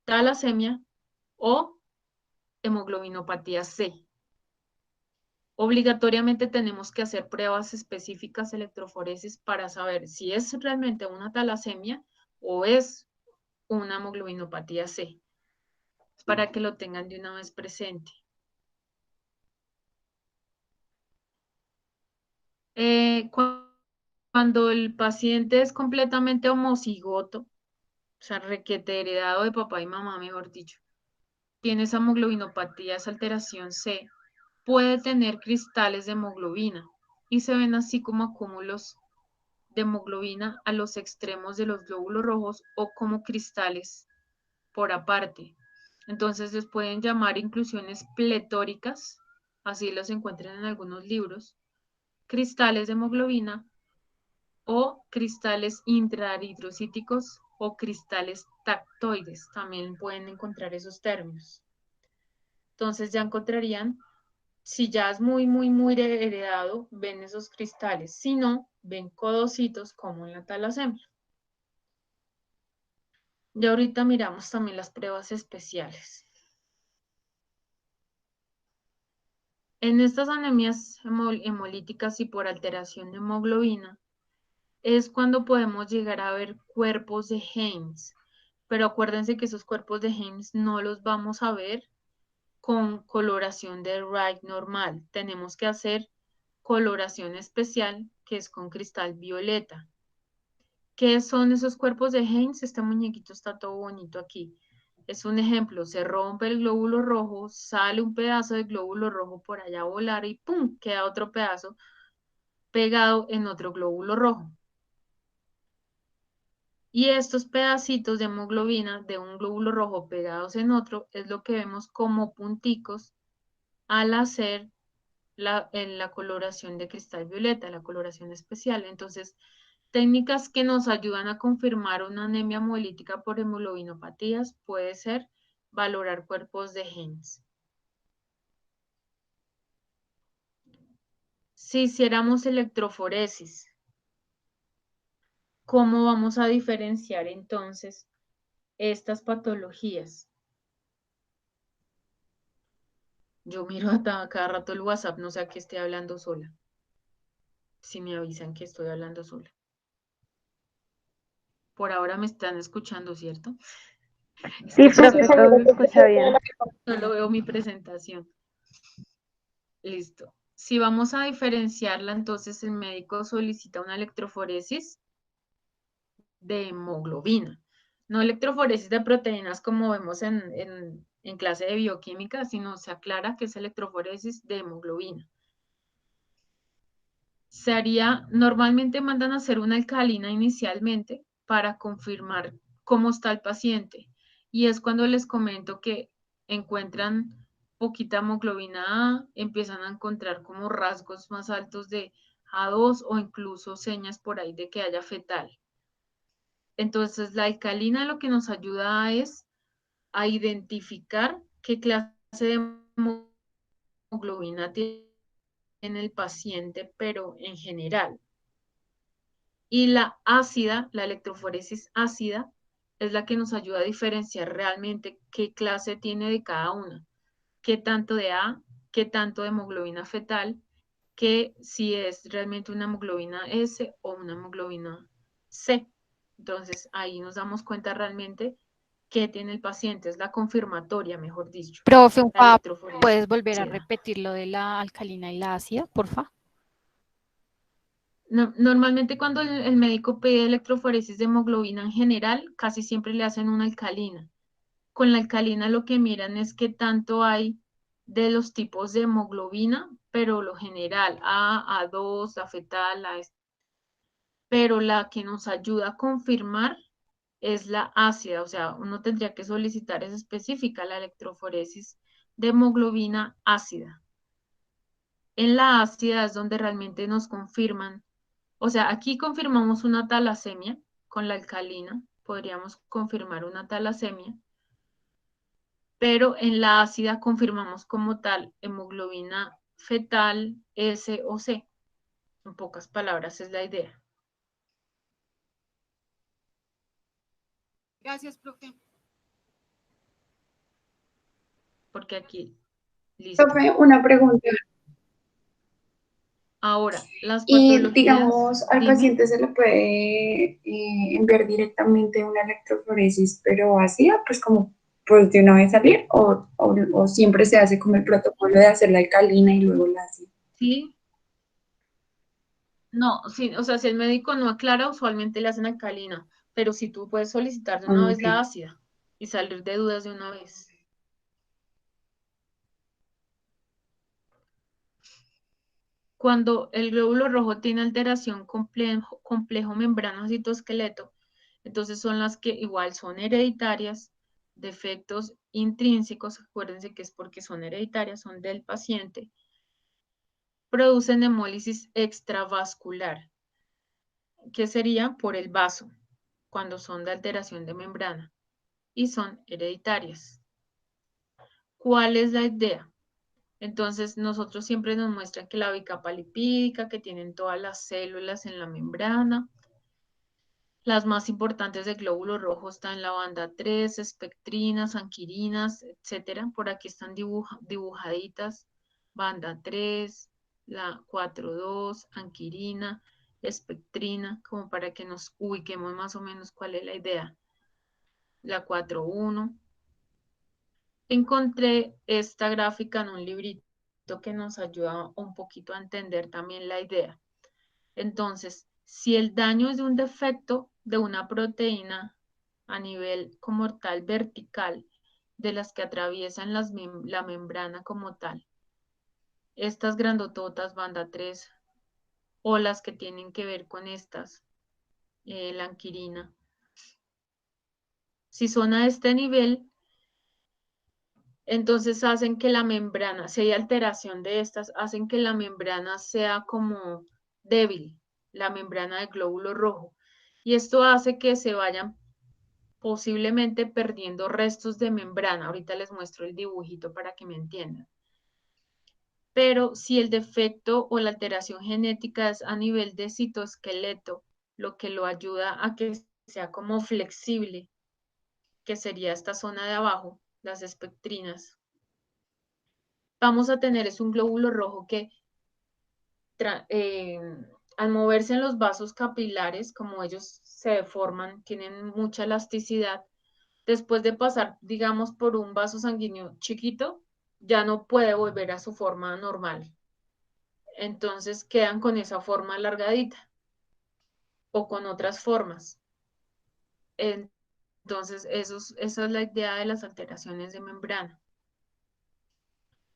Speaker 1: talasemia o hemoglobinopatía C. Obligatoriamente tenemos que hacer pruebas específicas electroforesis para saber si es realmente una talasemia o es una hemoglobinopatía C, para que lo tengan de una vez presente. Cuando el paciente es completamente homocigoto, o sea, requete heredado de papá y mamá, mejor dicho, tiene esa hemoglobinopatía, esa alteración C, puede tener cristales de hemoglobina y se ven así como acúmulos de hemoglobina a los extremos de los glóbulos rojos o como cristales por aparte. Entonces les pueden llamar inclusiones pletóricas, así los encuentran en algunos libros, cristales de hemoglobina o cristales intraeritrocíticos o cristales tactoides. También pueden encontrar esos términos. Entonces ya encontrarían, si ya es muy, muy, muy heredado, ven esos cristales. Si no, ven codocitos como en la talasemia. Y ahorita miramos también las pruebas especiales. En estas anemias hemolíticas y por alteración de hemoglobina, es cuando podemos llegar a ver cuerpos de Heinz. Pero acuérdense que esos cuerpos de Heinz no los vamos a ver con coloración de Wright normal. Tenemos que hacer coloración especial, que es con cristal violeta. ¿Qué son esos cuerpos de Heinz? Este muñequito está todo bonito aquí. Es un ejemplo, se rompe el glóbulo rojo, sale un pedazo de glóbulo rojo por allá a volar y ¡pum! Queda otro pedazo pegado en otro glóbulo rojo. Y estos pedacitos de hemoglobina de un glóbulo rojo pegados en otro es lo que vemos como punticos al hacer en la coloración de cristal violeta, la coloración especial. Entonces, técnicas que nos ayudan a confirmar una anemia hemolítica por hemoglobinopatías puede ser valorar cuerpos de genes. Si hiciéramos electroforesis, ¿cómo vamos a diferenciar entonces estas patologías? Yo miro a cada rato el WhatsApp, no sé a qué estoy hablando sola. Si me avisan que estoy hablando sola. Por ahora me están escuchando, ¿cierto? Es
Speaker 2: Sí,
Speaker 1: que
Speaker 2: profe, todo se escucha bien.
Speaker 1: solo veo mi presentación. Listo. Si vamos a diferenciarla, entonces el médico solicita una electroforesis de hemoglobina. No electroforesis de proteínas como vemos en clase de bioquímica, sino se aclara que es electroforesis de hemoglobina. Normalmente mandan a hacer una alcalina inicialmente para confirmar cómo está el paciente. Y es cuando les comento que encuentran poquita hemoglobina A, empiezan a encontrar como rasgos más altos de A2 o incluso señas por ahí de que haya fetal. Entonces, la alcalina lo que nos ayuda es a identificar qué clase de hemoglobina tiene el paciente, pero en general. Y la ácida, la electroforesis ácida, es la que nos ayuda a diferenciar realmente qué clase tiene de cada una, qué tanto de A, qué tanto de hemoglobina fetal, que si es realmente una hemoglobina S o una hemoglobina C. Entonces ahí nos damos cuenta realmente qué tiene el paciente, es la confirmatoria, mejor dicho,
Speaker 3: Profe, un
Speaker 1: la
Speaker 3: favor,
Speaker 1: electroforesis
Speaker 3: ¿puedes volver a
Speaker 1: ácida.
Speaker 3: repetir lo de la alcalina y la ácida, porfa?
Speaker 1: Normalmente cuando el médico pide electroforesis de hemoglobina en general, casi siempre le hacen una alcalina. Con la alcalina lo que miran es qué tanto hay de los tipos de hemoglobina, pero lo general, A, A2, la fetal, pero la que nos ayuda a confirmar es la ácida, o sea, uno tendría que solicitar esa específica, la electroforesis de hemoglobina ácida. En la ácida es donde realmente nos confirman. O sea, aquí confirmamos una talasemia con la alcalina, podríamos confirmar una talasemia, pero en la ácida confirmamos como tal hemoglobina fetal S o C. En pocas palabras es la idea.
Speaker 3: Gracias, profe.
Speaker 1: Porque aquí, listo.
Speaker 4: Profe, una pregunta.
Speaker 1: Ahora, las
Speaker 4: Y
Speaker 1: patologías,
Speaker 4: digamos, al
Speaker 1: dime.
Speaker 4: paciente se le puede enviar directamente una electroforesis, pero ácida, pues como pues de una vez salir, o siempre se hace como el protocolo de hacer la alcalina y luego la ácida.
Speaker 1: Sí, no, sí, o sea, si el médico no aclara, usualmente le hacen alcalina, pero si tú puedes solicitar de una vez
Speaker 4: Ok.
Speaker 1: la ácida y salir de dudas de una vez. Cuando el glóbulo rojo tiene alteración complejo membrana citoesqueleto, entonces son las que igual son hereditarias, defectos intrínsecos, acuérdense que es porque son hereditarias, son del paciente, producen hemólisis extravascular, que sería por el vaso, cuando son de alteración de membrana, y son hereditarias. ¿Cuál es la idea? Entonces, nosotros siempre nos muestran que la bicapa lipídica, que tienen todas las células en la membrana. Las más importantes del glóbulo rojo están en la banda 3, espectrinas, anquirinas, etc. Por aquí están dibujaditas. Banda 3, la 4,2, anquirina, espectrina, como para que nos ubiquemos más o menos cuál es la idea. La 4,1. Encontré esta gráfica en un librito que nos ayuda un poquito a entender también la idea. Entonces, si el daño es de un defecto de una proteína a nivel como tal vertical, de las que atraviesan la membrana como tal, estas grandototas banda 3 o las que tienen que ver con estas, la anquirina, si son a este nivel, entonces hacen que la membrana, si hay alteración de estas, hacen que la membrana sea como débil, la membrana del glóbulo rojo. Y esto hace que se vayan posiblemente perdiendo restos de membrana. Ahorita les muestro el dibujito para que me entiendan. Pero si el defecto o la alteración genética es a nivel de citoesqueleto, lo que lo ayuda a que sea como flexible, que sería esta zona de abajo, las espectrinas, vamos a tener es un glóbulo rojo que al moverse en los vasos capilares, como ellos se deforman, tienen mucha elasticidad, después de pasar, digamos, por un vaso sanguíneo chiquito, ya no puede volver a su forma normal. Entonces quedan con esa forma alargadita o con otras formas. Entonces, esa es la idea de las alteraciones de membrana.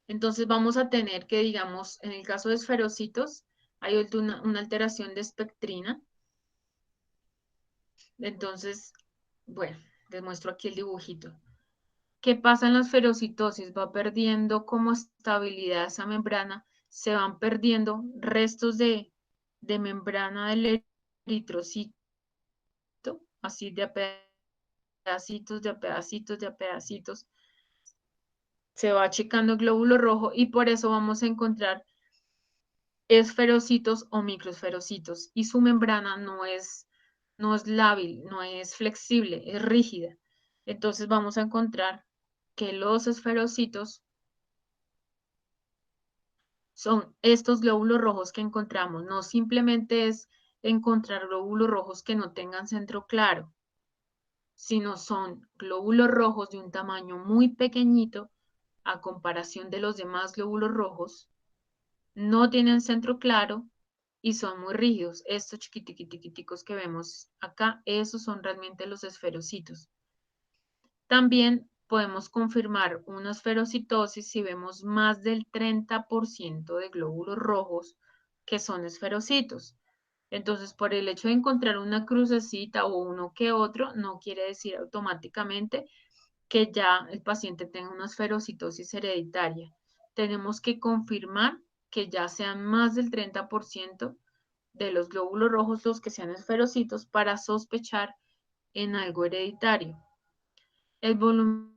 Speaker 1: Entonces vamos a tener que, digamos, en el caso de esferocitos, hay una alteración de espectrina. Entonces, bueno, les muestro aquí el dibujito. ¿Qué pasa en la esferocitosis? Va perdiendo como estabilidad esa membrana, se van perdiendo restos de membrana del eritrocito, así de a pedacitos, de a pedacitos, de a pedacitos. Se va achicando el glóbulo rojo y por eso vamos a encontrar esferocitos o microesferocitos y su membrana no es lábil, no es flexible, es rígida. Entonces vamos a encontrar que los esferocitos son estos glóbulos rojos que encontramos. No simplemente es encontrar glóbulos rojos que no tengan centro claro, sino son glóbulos rojos de un tamaño muy pequeñito a comparación de los demás glóbulos rojos, no tienen centro claro y son muy rígidos. Estos chiquitiquiticos que vemos acá, esos son realmente los esferocitos. También podemos confirmar una esferocitosis si vemos más del 30% de glóbulos rojos que son esferocitos. Entonces, por el hecho de encontrar una crucecita o uno que otro, no quiere decir automáticamente que ya el paciente tenga una esferocitosis hereditaria. Tenemos que confirmar que ya sean más del 30% de los glóbulos rojos los que sean esferocitos para sospechar en algo hereditario. El volumen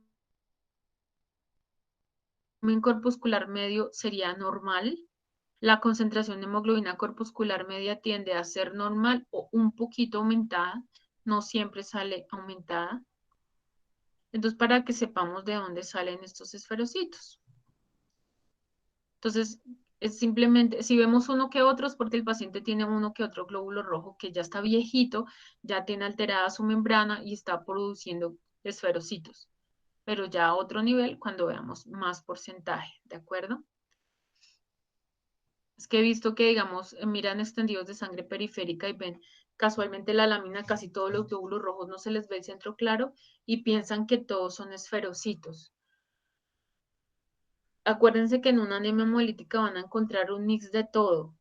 Speaker 1: corpuscular medio sería normal. La concentración de hemoglobina corpuscular media tiende a ser normal o un poquito aumentada. No siempre sale aumentada. Entonces, para que sepamos de dónde salen estos esferocitos. Entonces, es simplemente, si vemos uno que otro, es porque el paciente tiene uno que otro glóbulo rojo que ya está viejito, ya tiene alterada su membrana y está produciendo esferocitos. Pero ya a otro nivel cuando veamos más porcentaje, ¿de acuerdo? Es que he visto que, digamos, miran extendidos de sangre periférica y ven casualmente la lámina, casi todos los glóbulos rojos no se les ve el centro claro y piensan que todos son esferocitos. Acuérdense que en una anemia hemolítica van a encontrar un mix de todo.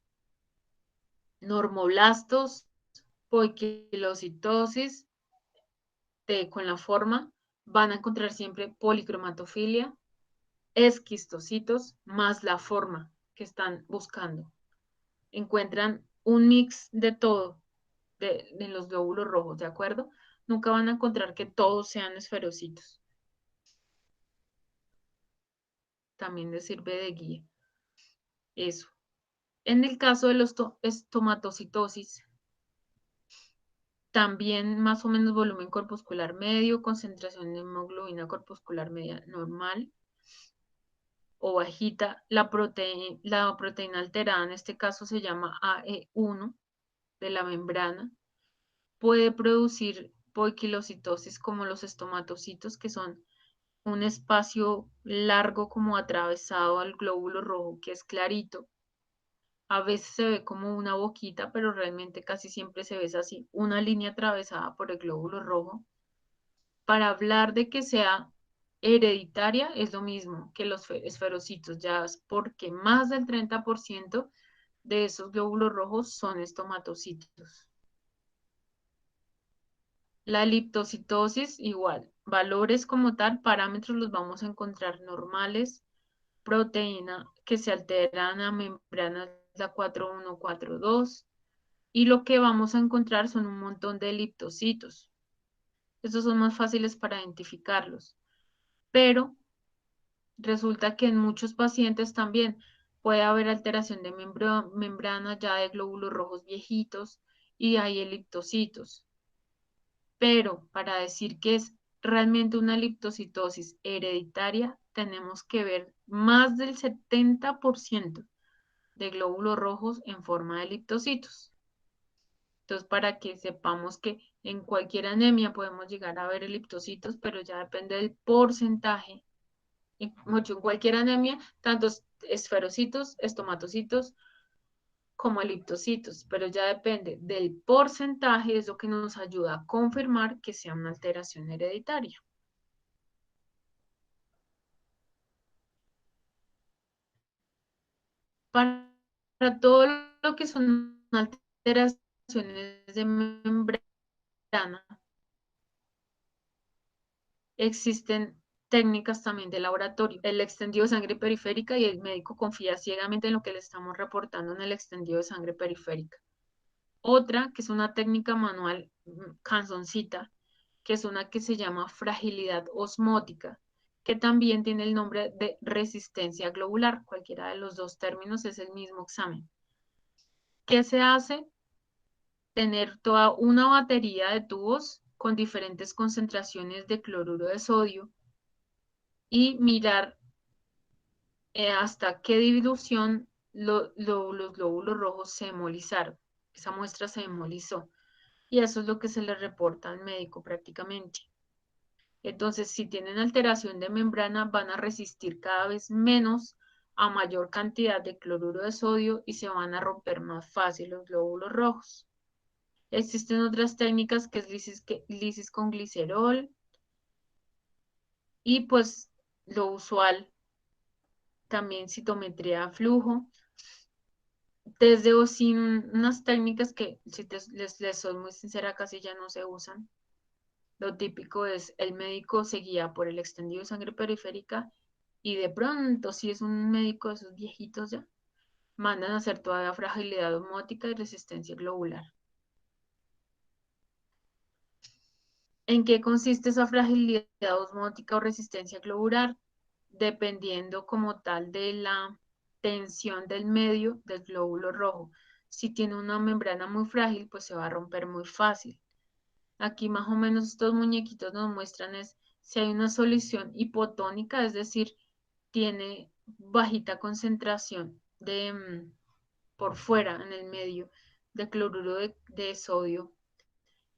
Speaker 1: Normoblastos, poiquilocitosis, con la forma, van a encontrar siempre policromatofilia, esquistocitos, más la forma que están buscando. Encuentran un mix de todo de los glóbulos rojos, ¿de acuerdo? Nunca van a encontrar que todos sean esferocitos. También les sirve de guía. Eso. En el caso de los estomatocitosis, también más o menos volumen corpuscular medio, concentración de hemoglobina corpuscular media normal o bajita. La proteína alterada en este caso se llama AE1 de la membrana. Puede producir poiquilocitosis como los estomatocitos, que son un espacio largo como atravesado al glóbulo rojo que es clarito. A veces se ve como una boquita, pero realmente casi siempre se ve así, una línea atravesada por el glóbulo rojo. Para hablar de que sea hereditaria es lo mismo que los esferocitos, ya es porque más del 30% de esos glóbulos rojos son estomatocitos. La liptocitosis igual, valores como tal, parámetros los vamos a encontrar normales, proteína que se alteran a membranas la 4142 y lo que vamos a encontrar son un montón de liptocitos. Estos son más fáciles para identificarlos, pero resulta que en muchos pacientes también puede haber alteración de membrana ya de glóbulos rojos viejitos y hay eliptocitos. Pero para decir que es realmente una liptocitosis hereditaria, tenemos que ver más del 70% de glóbulos rojos en forma de liptocitos. Entonces, para que sepamos que en cualquier anemia podemos llegar a ver eliptocitos, pero ya depende del porcentaje. En cualquier anemia, tanto esferocitos, estomatocitos, como eliptocitos, pero ya depende del porcentaje, es lo que nos ayuda a confirmar que sea una alteración hereditaria. Para todo lo que son alteraciones de membrana, existen técnicas también de laboratorio, el extendido de sangre periférica, y el médico confía ciegamente en lo que le estamos reportando en el extendido de sangre periférica. Otra, que es una técnica manual canzoncita, que es una que se llama fragilidad osmótica, que también tiene el nombre de resistencia globular. Cualquiera de los dos términos es el mismo examen. ¿Qué se hace? Tener toda una batería de tubos con diferentes concentraciones de cloruro de sodio y mirar hasta qué dilución los glóbulos rojos se hemolizaron. Esa muestra se hemolizó. Y eso es lo que se le reporta al médico prácticamente. Entonces, si tienen alteración de membrana, van a resistir cada vez menos a mayor cantidad de cloruro de sodio y se van a romper más fácil los glóbulos rojos. Existen otras técnicas que es lisis con glicerol y pues lo usual también citometría a flujo. Desde o sin unas técnicas que, si les soy muy sincera, casi ya no se usan. Lo típico es el médico se guía por el extendido de sangre periférica y de pronto, si es un médico de esos viejitos ya, mandan a hacer todavía fragilidad osmótica y resistencia globular. ¿En qué consiste esa fragilidad osmótica o resistencia globular? Dependiendo como tal de la tensión del medio del glóbulo rojo. Si tiene una membrana muy frágil, pues se va a romper muy fácil. Aquí más o menos estos muñequitos nos muestran es si hay una solución hipotónica, es decir, tiene bajita concentración de por fuera en el medio de cloruro de sodio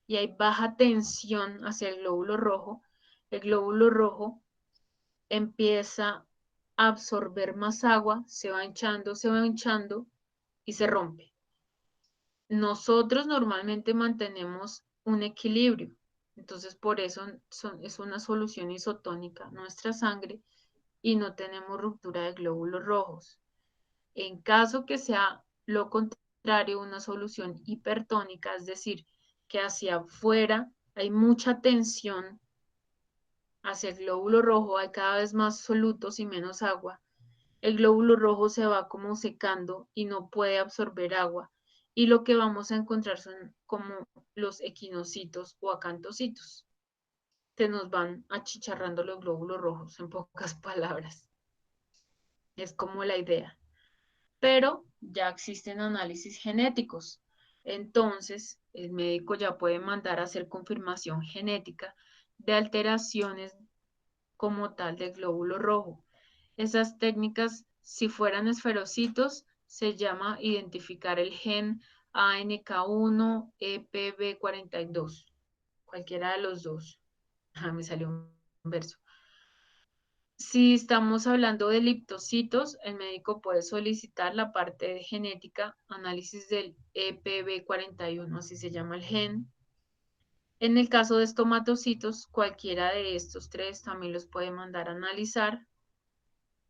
Speaker 1: y hay baja tensión hacia el glóbulo rojo empieza a absorber más agua, se va hinchando y se rompe. Nosotros normalmente mantenemos un equilibrio, entonces por eso es una solución isotónica nuestra sangre y no tenemos ruptura de glóbulos rojos. En caso que sea lo contrario, una solución hipertónica, es decir, que hacia afuera hay mucha tensión hacia el glóbulo rojo, hay cada vez más solutos y menos agua, el glóbulo rojo se va como secando y no puede absorber agua. Y lo que vamos a encontrar son como los equinocitos o acantocitos. Se nos van achicharrando los glóbulos rojos, en pocas palabras. Es como la idea. Pero ya existen análisis genéticos. Entonces, el médico ya puede mandar a hacer confirmación genética de alteraciones como tal del glóbulo rojo. Esas técnicas, si fueran esferocitos, se llama identificar el gen ANK1 EPB42, cualquiera de los dos. Me salió un verso. Si estamos hablando de liptocitos, el médico puede solicitar la parte de genética, análisis del EPB41, así se llama el gen. En el caso de estomatocitos, cualquiera de estos tres también los puede mandar a analizar.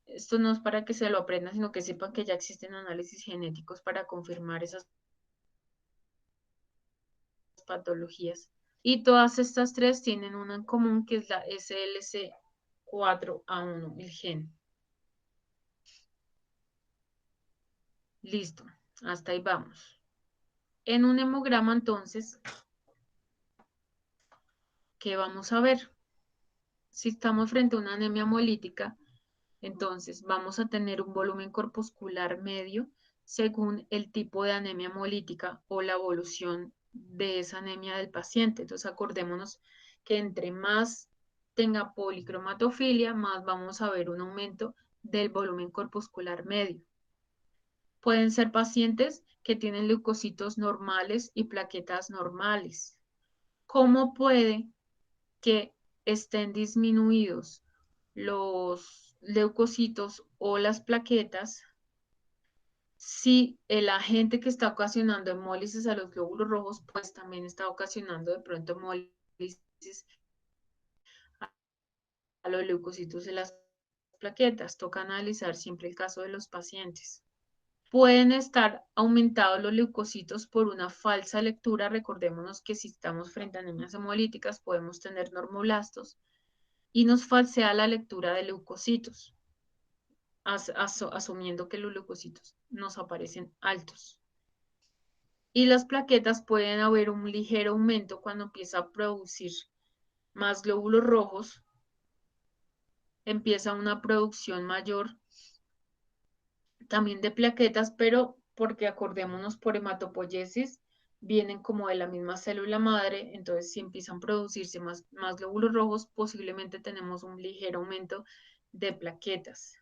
Speaker 1: Esto no es para que se lo aprendan, sino que sepan que ya existen análisis genéticos para confirmar esas patologías. Y todas estas tres tienen una en común, que es la SLC4A1, el gen. Listo, hasta ahí vamos. En un hemograma, entonces, ¿qué vamos a ver? Si estamos frente a una anemia hemolítica, entonces vamos a tener un volumen corpuscular medio según el tipo de anemia hemolítica o la evolución de esa anemia del paciente. Entonces acordémonos que entre más tenga policromatofilia, más vamos a ver un aumento del volumen corpuscular medio. Pueden ser pacientes que tienen leucocitos normales y plaquetas normales. ¿Cómo puede que estén disminuidos los leucocitos o las plaquetas si el agente que está ocasionando hemólisis a los glóbulos rojos, pues también está ocasionando de pronto hemólisis a los leucocitos de las plaquetas? Toca analizar siempre el caso de los pacientes. Pueden estar aumentados los leucocitos por una falsa lectura. Recordémonos que si estamos frente a anemias hemolíticas podemos tener normoblastos y nos falsea la lectura de leucocitos, asumiendo que los leucocitos nos aparecen altos. Y las plaquetas pueden haber un ligero aumento cuando empieza a producir más glóbulos rojos, empieza una producción mayor también de plaquetas, pero porque acordémonos por hematopoiesis, vienen como de la misma célula madre, entonces si empiezan a producirse más glóbulos rojos, posiblemente tenemos un ligero aumento de plaquetas.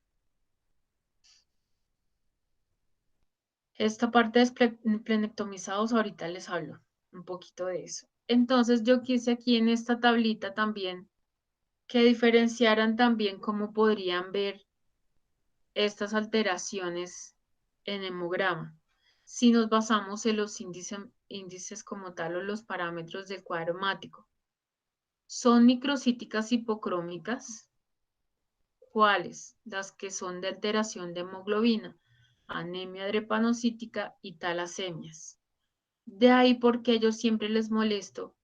Speaker 1: Esta parte de esplenectomizados, ahorita les hablo un poquito de eso. Entonces yo quise aquí en esta tablita también que diferenciaran también cómo podrían ver estas alteraciones en hemograma. Si nos basamos en los índices como tal o los parámetros del cuadro hemático. ¿Son microcíticas hipocrómicas? ¿Cuáles? Las que son de alteración de hemoglobina, anemia drepanocítica y talasemias. De ahí porque yo siempre les molesto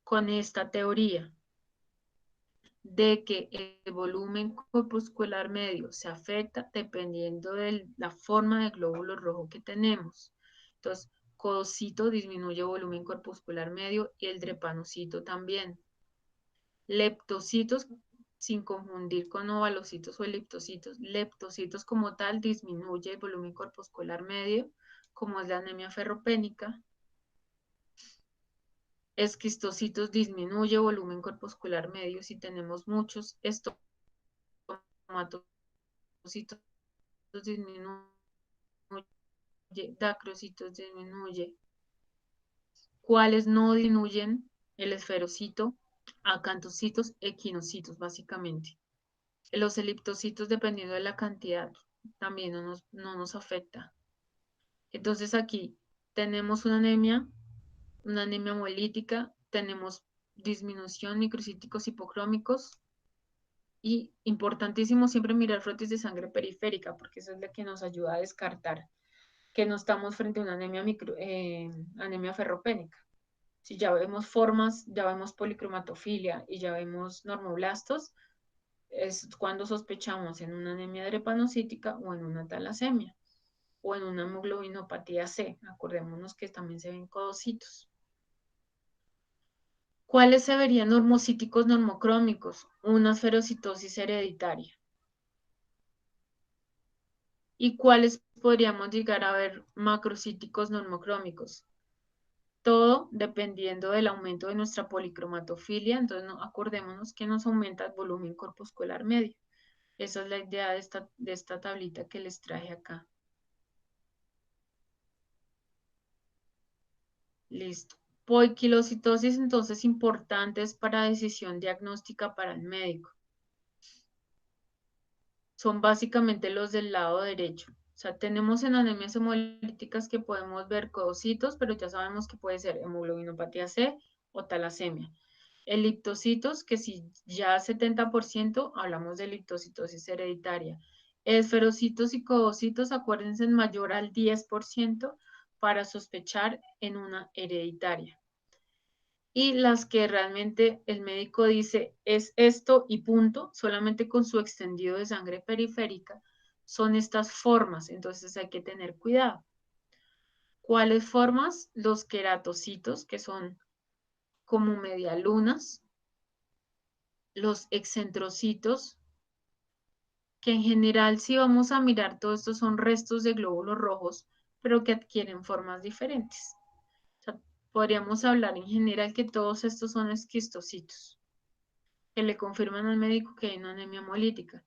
Speaker 1: con esta teoría de que el volumen corpuscular medio se afecta dependiendo de la forma de glóbulo rojo que tenemos. Entonces, codocito disminuye volumen corpuscular medio y el drepanocito también. Leptocitos, sin confundir con ovalocitos o eliptocitos, leptocitos como tal disminuye el volumen corpuscular medio, como es la anemia ferropénica. Esquistocitos disminuye volumen corpuscular medio si tenemos muchos. Estomatocitos disminuye. Dacrocitos disminuye. ¿Cuáles no disminuyen? El esferocito, acantocitos, equinocitos, básicamente. Los eliptocitos, dependiendo de la cantidad, también no nos afecta. Entonces aquí tenemos una anemia hemolítica, tenemos disminución microcíticos hipocrómicos y importantísimo siempre mirar frotis de sangre periférica porque eso es lo que nos ayuda a descartar que no estamos frente a una anemia ferropénica. Si ya vemos formas, ya vemos policromatofilia y ya vemos normoblastos, es cuando sospechamos en una anemia drepanocítica o en una talasemia o en una hemoglobinopatía C. Acordémonos que también se ven codocitos. ¿Cuáles se verían normocíticos normocrómicos? Una esferocitosis hereditaria. ¿Y cuáles podríamos llegar a ver macrocíticos normocrómicos? Todo dependiendo del aumento de nuestra policromatofilia, entonces acordémonos que nos aumenta el volumen corpuscular medio. Esa es la idea de esta tablita que les traje acá. Listo. Poiquilocitosis, entonces, importantes para decisión diagnóstica para el médico. Son básicamente los del lado derecho. O sea, tenemos en anemias hemolíticas que podemos ver codocitos, pero ya sabemos que puede ser hemoglobinopatía C o talasemia. Eliptocitos, que si ya 70%, hablamos de eliptocitosis hereditaria. Esferocitos y codocitos, acuérdense, en mayor al 10% para sospechar en una hereditaria. Y las que realmente el médico dice es esto y punto, solamente con su extendido de sangre periférica, son estas formas, entonces hay que tener cuidado. ¿Cuáles formas? Los queratocitos, que son como medialunas, los excentrocitos, que en general si vamos a mirar todo esto son restos de glóbulos rojos, pero que adquieren formas diferentes. O sea, podríamos hablar en general que todos estos son esquistocitos, que le confirman al médico que hay una anemia hemolítica,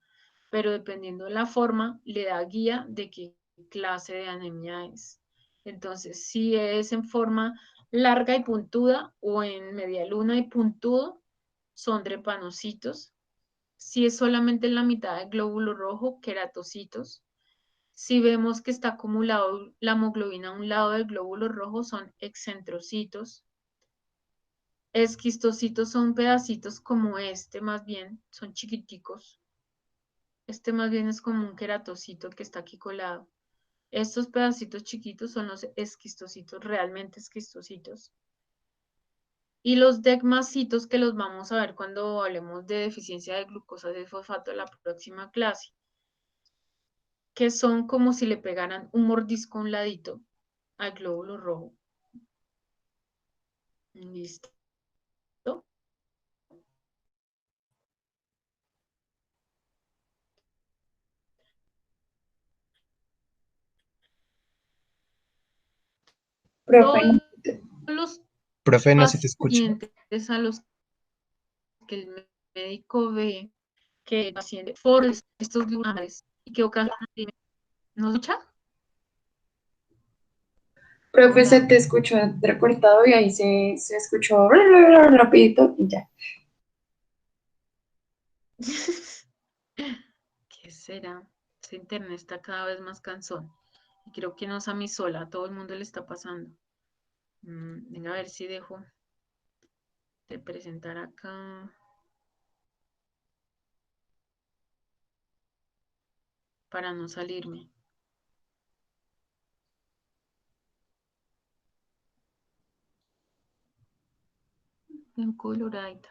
Speaker 1: pero dependiendo de la forma, le da guía de qué clase de anemia es. Entonces, si es en forma larga y puntuda o en media luna y puntudo, son drepanocitos. Si es solamente en la mitad del glóbulo rojo, queratocitos. Si vemos que está acumulado la hemoglobina a un lado del glóbulo rojo, son excentrocitos. Esquistocitos son pedacitos como este, más bien, son chiquiticos. Este más bien es como un queratocito que está aquí colado. Estos pedacitos chiquitos son los esquistocitos, realmente esquistocitos. Y los degmacitos que los vamos a ver cuando hablemos de deficiencia de glucosa de fosfato en la próxima clase, que son como si le pegaran un mordisco a un ladito al glóbulo rojo. ¿Listo?
Speaker 4: Profe,
Speaker 1: Todos los
Speaker 6: Profe, no se te escucha.
Speaker 1: pacientes a los que el médico ve que el paciente por estos lunares y que ocasionan, ¿no escucha?
Speaker 4: profe, se
Speaker 1: Hola.
Speaker 4: te escuchó recortado y ahí se escuchó rapidito y ya.
Speaker 1: ¿Qué será? Este internet está cada vez más cansón. Y creo que no es a mí sola, a todo el mundo le está pasando. Venga, a ver si dejo de presentar acá para no salirme. En coloradita.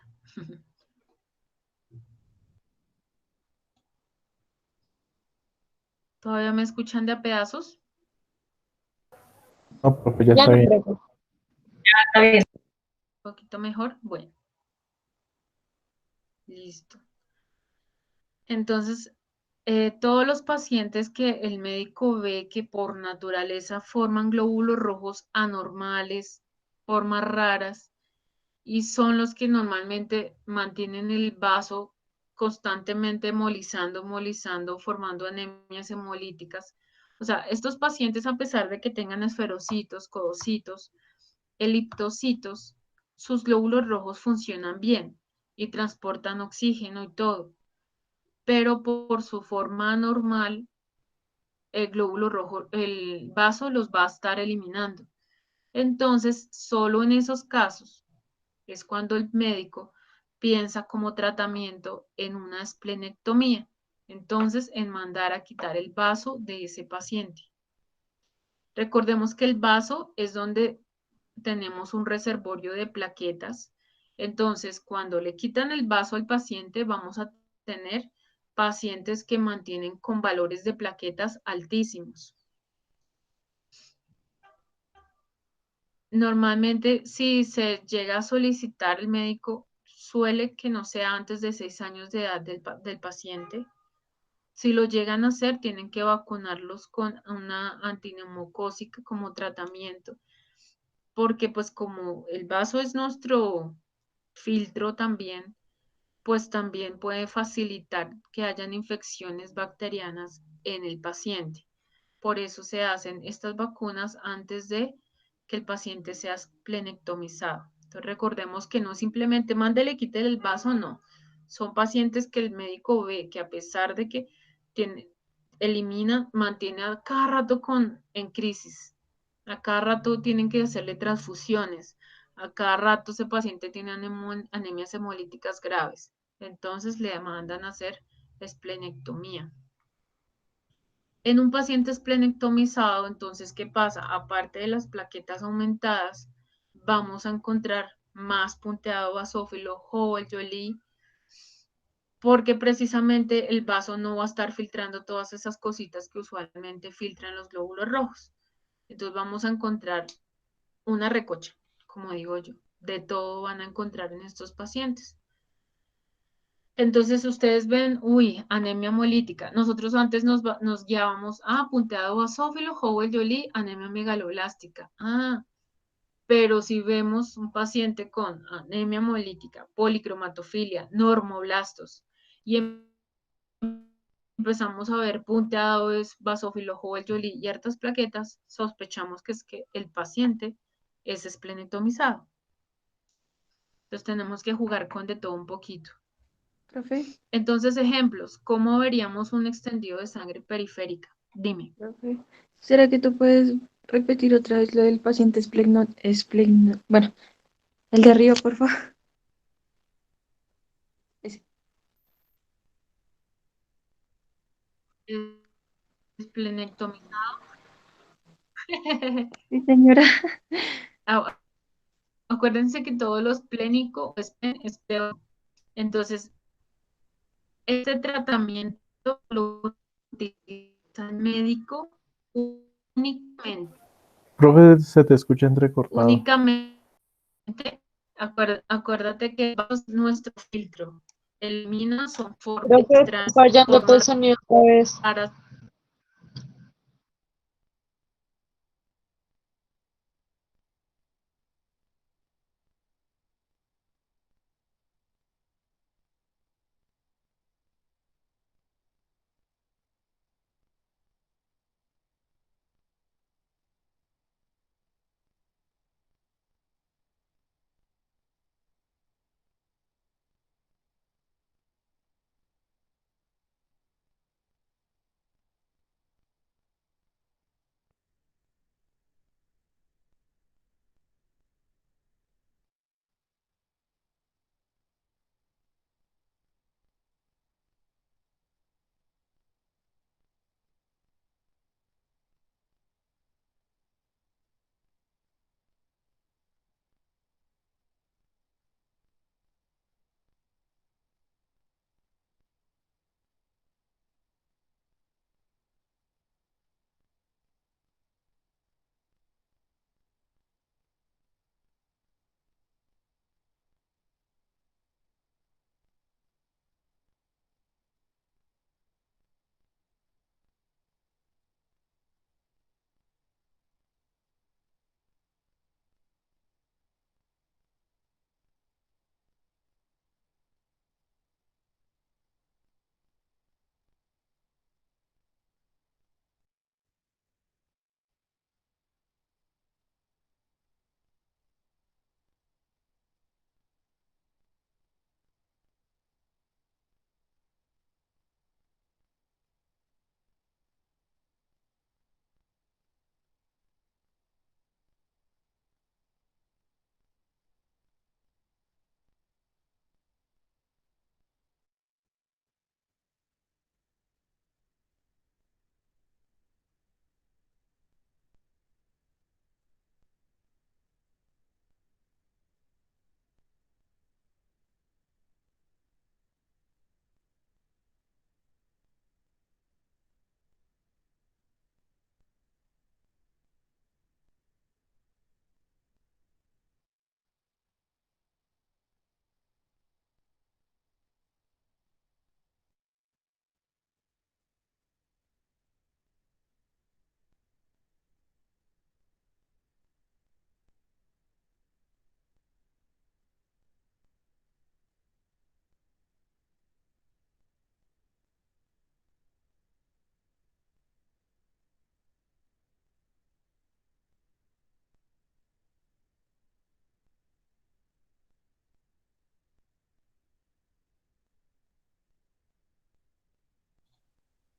Speaker 1: ¿Todavía me escuchan de a pedazos?
Speaker 6: No, profe, ya
Speaker 4: Ya,
Speaker 6: está bien.
Speaker 4: profe. Ya está bien.
Speaker 1: ¿Un poquito mejor? Bueno, listo. Entonces, todos los pacientes que el médico ve que por naturaleza forman glóbulos rojos anormales, formas raras, y son los que normalmente mantienen el vaso constantemente hemolizando, formando anemias hemolíticas. O sea, estos pacientes, a pesar de que tengan esferocitos, codocitos, eliptocitos, sus glóbulos rojos funcionan bien y transportan oxígeno y todo, pero por su forma normal, el glóbulo rojo, el vaso los va a estar eliminando. Entonces, solo en esos casos es cuando el médico piensa como tratamiento en una esplenectomía, entonces en mandar a quitar el vaso de ese paciente. Recordemos que el vaso es donde tenemos un reservorio de plaquetas, entonces cuando le quitan el vaso al paciente vamos a tener pacientes que mantienen con valores de plaquetas altísimos. Normalmente, si se llega a solicitar, el médico suele que no sea antes de 6 años de edad del paciente. Si lo llegan a hacer, tienen que vacunarlos con una antineumocócica como tratamiento, porque pues como el vaso es nuestro filtro también, pues también puede facilitar que hayan infecciones bacterianas en el paciente. Por eso se hacen estas vacunas antes de que el paciente sea esplenectomizado. Entonces recordemos que no simplemente mándele, quítele el vaso, no. Son pacientes que el médico ve que a pesar de que elimina, mantiene a cada rato en crisis. A cada rato tienen que hacerle transfusiones. A cada rato ese paciente tiene anemias hemolíticas graves. Entonces le mandan a hacer esplenectomía. En un paciente esplenectomizado, entonces, ¿qué pasa? Aparte de las plaquetas aumentadas, vamos a encontrar más punteado basófilo, Howell, Jolie, porque precisamente el vaso no va a estar filtrando todas esas cositas que usualmente filtran los glóbulos rojos. Entonces vamos a encontrar una recocha, como digo yo, de todo van a encontrar en estos pacientes. Entonces ustedes ven, uy, anemia hemolítica. Nosotros antes nos guiábamos, punteado basófilo, Howell-Joly, anemia megaloblástica. Pero si vemos un paciente con anemia hemolítica, policromatofilia, normoblastos, y empezamos a ver punteado es basófilo, Howell-Joly y hartas plaquetas, sospechamos que es que el paciente es esplenectomizado. Entonces tenemos que jugar con de todo un poquito.
Speaker 6: Profe,
Speaker 1: Entonces, ejemplos, ¿cómo veríamos un extendido de sangre periférica? Dime.
Speaker 6: profe, ¿será que tú puedes repetir otra vez lo del paciente bueno, el de arriba, por favor? Ese.
Speaker 1: Esplenectomizado.
Speaker 6: Sí, señora.
Speaker 1: Acuérdense que todos los plénicos es peor. Entonces, este tratamiento lo utiliza el médico únicamente.
Speaker 7: Profe, se te escucha entrecortado.
Speaker 1: Únicamente, acuérdate que es nuestro filtro. Elimina son
Speaker 8: Creo que está fallando todo el sonido otra vez.
Speaker 1: raras.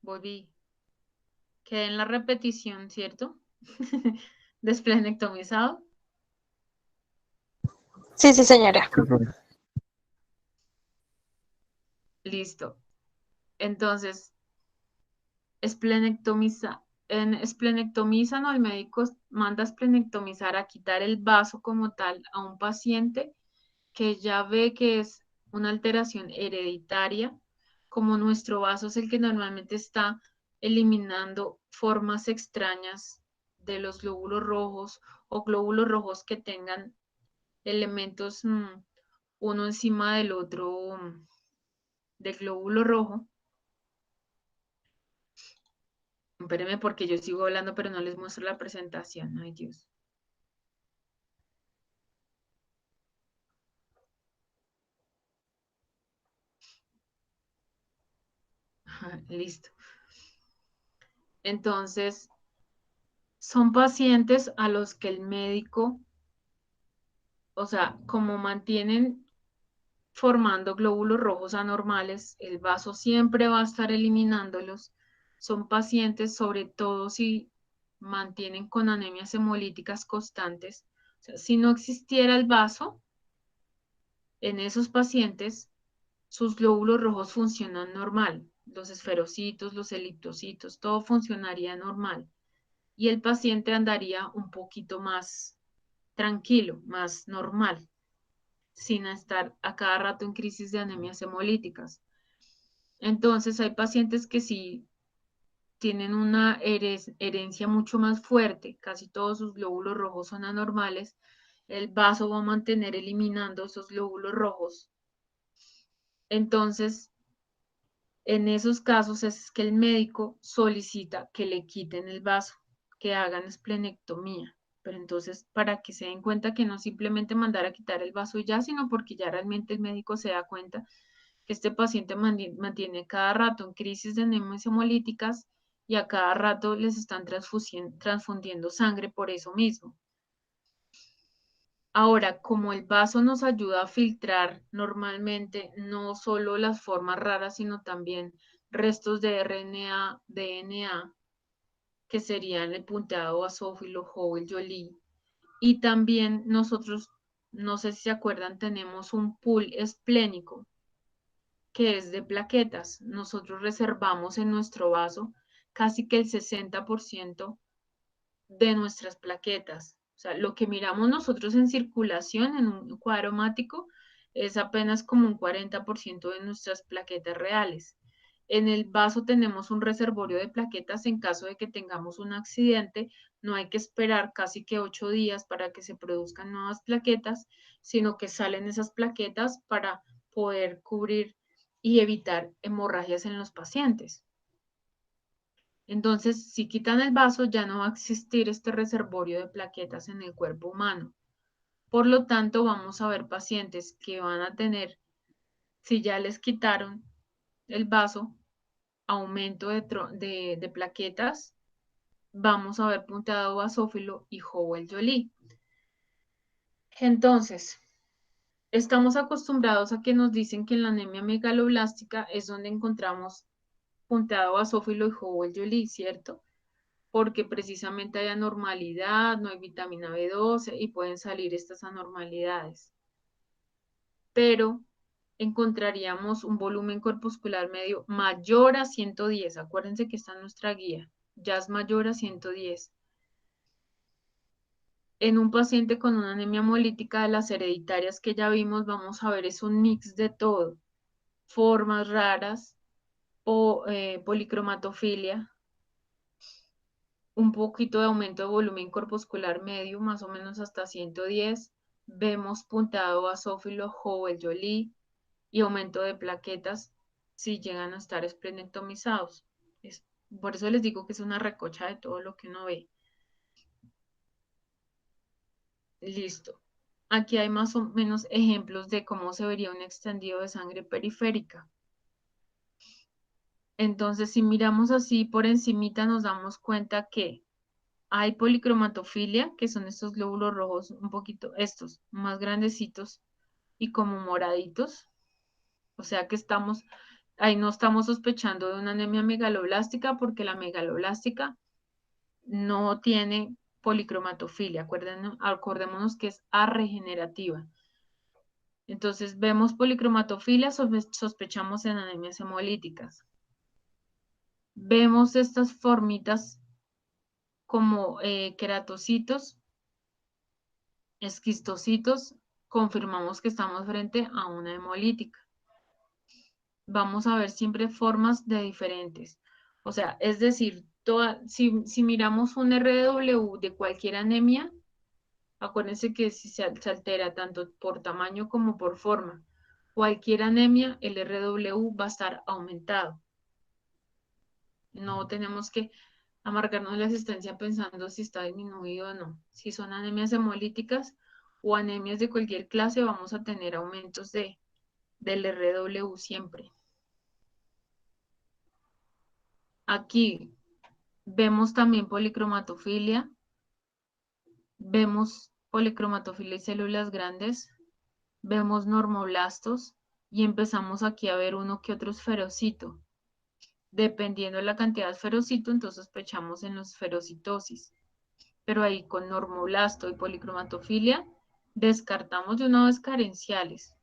Speaker 1: Volví. Quedé en la repetición, ¿cierto? Desplenectomizado.
Speaker 8: Sí, sí, señora.
Speaker 1: Listo. Entonces, esplenectomizan o el médico manda a esplenectomizar a quitar el vaso como tal a un paciente que ya ve que es una alteración hereditaria, como nuestro vaso es el que normalmente está eliminando formas extrañas de los glóbulos rojos o glóbulos rojos que tengan elementos uno encima del otro de glóbulo rojo. Espérenme porque yo sigo hablando, pero no les muestro la presentación. Ay, Dios. Listo. Entonces, son pacientes a los que el médico, o sea, como mantienen formando glóbulos rojos anormales, el vaso siempre va a estar eliminándolos. Son pacientes, sobre todo si mantienen con anemias hemolíticas constantes. O sea, si no existiera el vaso, en esos pacientes, sus glóbulos rojos funcionan normal. Los esferocitos, los eliptocitos, todo funcionaría normal. Y el paciente andaría un poquito más tranquilo, más normal, sin estar a cada rato en crisis de anemias hemolíticas. Entonces hay pacientes que sí tienen una herencia mucho más fuerte, casi todos sus glóbulos rojos son anormales, el vaso va a mantener eliminando esos glóbulos rojos. Entonces, en esos casos es que el médico solicita que le quiten el vaso, que hagan esplenectomía. Pero entonces, para que se den cuenta que no simplemente mandar a quitar el vaso y ya, sino porque ya realmente el médico se da cuenta que este paciente mantiene cada rato en crisis de anemias hemolíticas y a cada rato les están transfundiendo sangre por eso mismo. Ahora, como el vaso nos ayuda a filtrar normalmente no solo las formas raras, sino también restos de RNA, DNA, que serían el punteado basófilo, Howell-Joly, y también nosotros, no sé si se acuerdan, tenemos un pool esplénico, que es de plaquetas. Nosotros reservamos en nuestro vaso casi que el 60% de nuestras plaquetas. O sea, lo que miramos nosotros en circulación, en un cuadro mático, es apenas como un 40% de nuestras plaquetas reales. En el vaso tenemos un reservorio de plaquetas en caso de que tengamos un accidente. No hay que esperar casi que 8 días para que se produzcan nuevas plaquetas, sino que salen esas plaquetas para poder cubrir y evitar hemorragias en los pacientes. Entonces, si quitan el vaso, ya no va a existir este reservorio de plaquetas en el cuerpo humano. Por lo tanto, vamos a ver pacientes que van a tener, si ya les quitaron el vaso, aumento de plaquetas, vamos a ver punteado basófilo y Howell-Joly. Entonces, estamos acostumbrados a que nos dicen que en la anemia megaloblástica es donde encontramos punteado basófilo y Howell-Joly, ¿cierto? Porque precisamente hay anormalidad, no hay vitamina B12 y pueden salir estas anormalidades. Pero encontraríamos un volumen corpuscular medio mayor a 110. Acuérdense que está en nuestra guía. Ya es mayor a 110. En un paciente con una anemia hemolítica de las hereditarias que ya vimos, vamos a ver, es un mix de todo. Formas raras o policromatofilia, un poquito de aumento de volumen corpuscular medio, más o menos hasta 110. Vemos punteado basófilo, Howell-Joly y aumento de plaquetas si llegan a estar esplenectomizados. Por eso les digo que es una recocha de todo lo que uno ve. Listo. Aquí hay más o menos ejemplos de cómo se vería un extendido de sangre periférica. Entonces, si miramos así por encimita, nos damos cuenta que hay policromatofilia, que son estos glóbulos rojos un poquito, estos más grandecitos y como moraditos. O sea que ahí no estamos sospechando de una anemia megaloblástica porque la megaloblástica no tiene policromatofilia. Acordémonos que es arregenerativa. Entonces vemos policromatofilia, sospechamos en anemias hemolíticas. Vemos estas formitas como queratocitos, esquistocitos, confirmamos que estamos frente a una hemolítica. Vamos a ver siempre formas de diferentes. O sea, es decir, si miramos un RW de cualquier anemia, acuérdense que si se altera tanto por tamaño como por forma. cualquier anemia, el RW va a estar aumentado. No tenemos que amargarnos la existencia pensando si está disminuido o no. Si son anemias hemolíticas o anemias de cualquier clase, vamos a tener aumentos del RW siempre. Aquí vemos también policromatofilia, vemos policromatofilia y células grandes, vemos normoblastos y empezamos aquí a ver uno que otro esferocito. Dependiendo de la cantidad de esferocito, entonces sospechamos en los esferocitosis. Pero ahí con normoblasto y policromatofilia descartamos de una vez carenciales.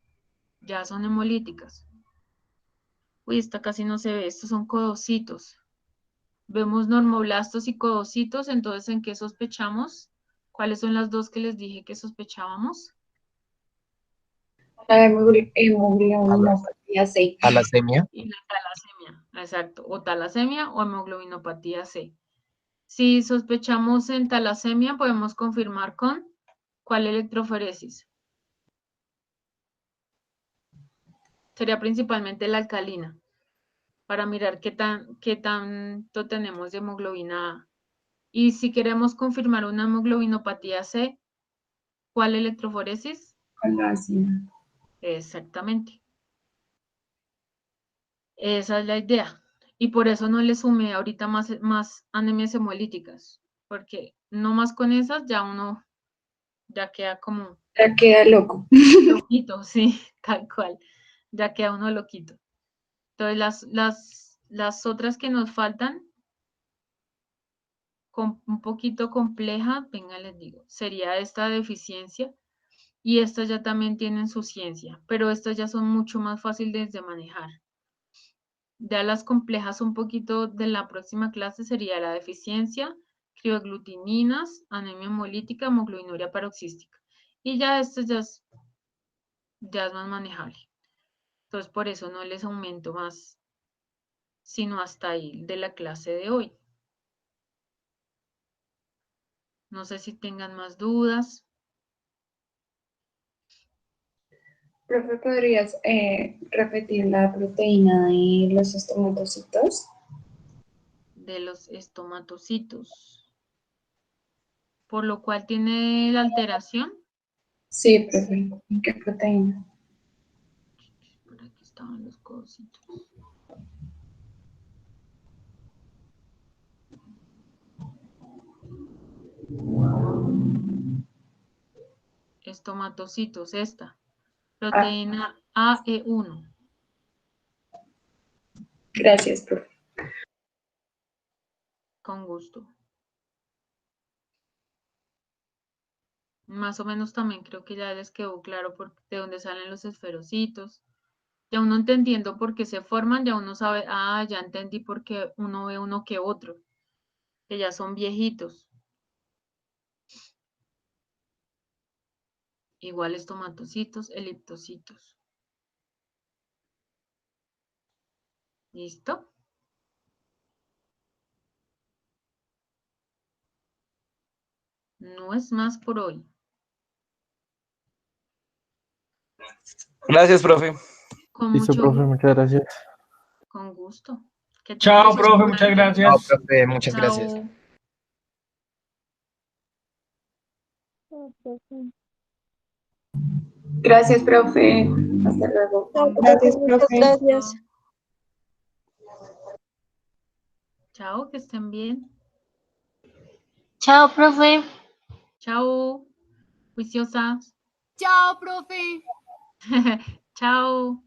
Speaker 1: Ya son hemolíticas. Uy, esta casi no se ve, estos son codocitos. Vemos normoblastos y codocitos, entonces ¿en qué sospechamos? ¿Cuáles son las dos que les dije que sospechábamos?
Speaker 4: La hemoglobinopatía C.
Speaker 9: Talasemia.
Speaker 1: Y la talasemia, exacto, o talasemia o hemoglobinopatía C. Si sospechamos en talasemia, podemos confirmar con ¿cuál electroforesis? Sería principalmente la alcalina, para mirar qué tanto tenemos de hemoglobina A. Y si queremos confirmar una hemoglobinopatía C, ¿cuál electroforesis?
Speaker 4: Con la ácida.
Speaker 1: Exactamente. Esa es la idea. Y por eso no le sumé ahorita más anemias hemolíticas, porque no más con esas ya uno ya queda como
Speaker 4: Ya queda loco.
Speaker 1: loquito, sí, tal cual. Ya queda uno loquito. Entonces las otras que nos faltan, un poquito compleja, venga, les digo, sería esta deficiencia y estas ya también tienen su ciencia, pero estas ya son mucho más fáciles de manejar. Ya las complejas un poquito de la próxima clase sería la deficiencia, crioglutininas, anemia hemolítica, hemoglobinuria paroxística. Y ya esto ya es más manejable. Entonces por eso no les aumento más, sino hasta ahí de la clase de hoy. No sé si tengan más dudas.
Speaker 4: Profe, ¿podrías repetir la proteína de los estomatocitos?
Speaker 1: De los estomatocitos. Por lo cual tiene la alteración.
Speaker 4: Sí, profe. ¿Qué proteína?
Speaker 1: Por aquí estaban los cositos. Estomatocitos, esta. Proteína AE1.
Speaker 4: Gracias, profe.
Speaker 1: Con gusto. Más o menos también creo que ya les quedó claro de dónde salen los esferocitos. Ya uno entendiendo por qué se forman, ya uno sabe, ya entendí por qué uno ve uno que otro, que ya son viejitos. Igual estomatocitos, eliptocitos. ¿Listo? No es más por hoy.
Speaker 9: Gracias, profe.
Speaker 1: Con
Speaker 7: Listo,
Speaker 1: mucho
Speaker 7: profe,
Speaker 1: gusto.
Speaker 7: muchas gracias.
Speaker 1: Con gusto. Que
Speaker 10: Chao,
Speaker 1: tengan
Speaker 10: profe,
Speaker 1: un
Speaker 10: muchas
Speaker 1: buen día.
Speaker 9: No,
Speaker 10: gracias.
Speaker 9: profe, muchas gracias.
Speaker 1: Chao.
Speaker 4: Gracias, profe. Hasta luego.
Speaker 8: Gracias,
Speaker 6: Muchas
Speaker 8: profe.
Speaker 6: gracias.
Speaker 1: Chao, que estén bien.
Speaker 5: Chao, profe.
Speaker 1: Chao, juiciosas.
Speaker 3: Chao, profe.
Speaker 1: Chao.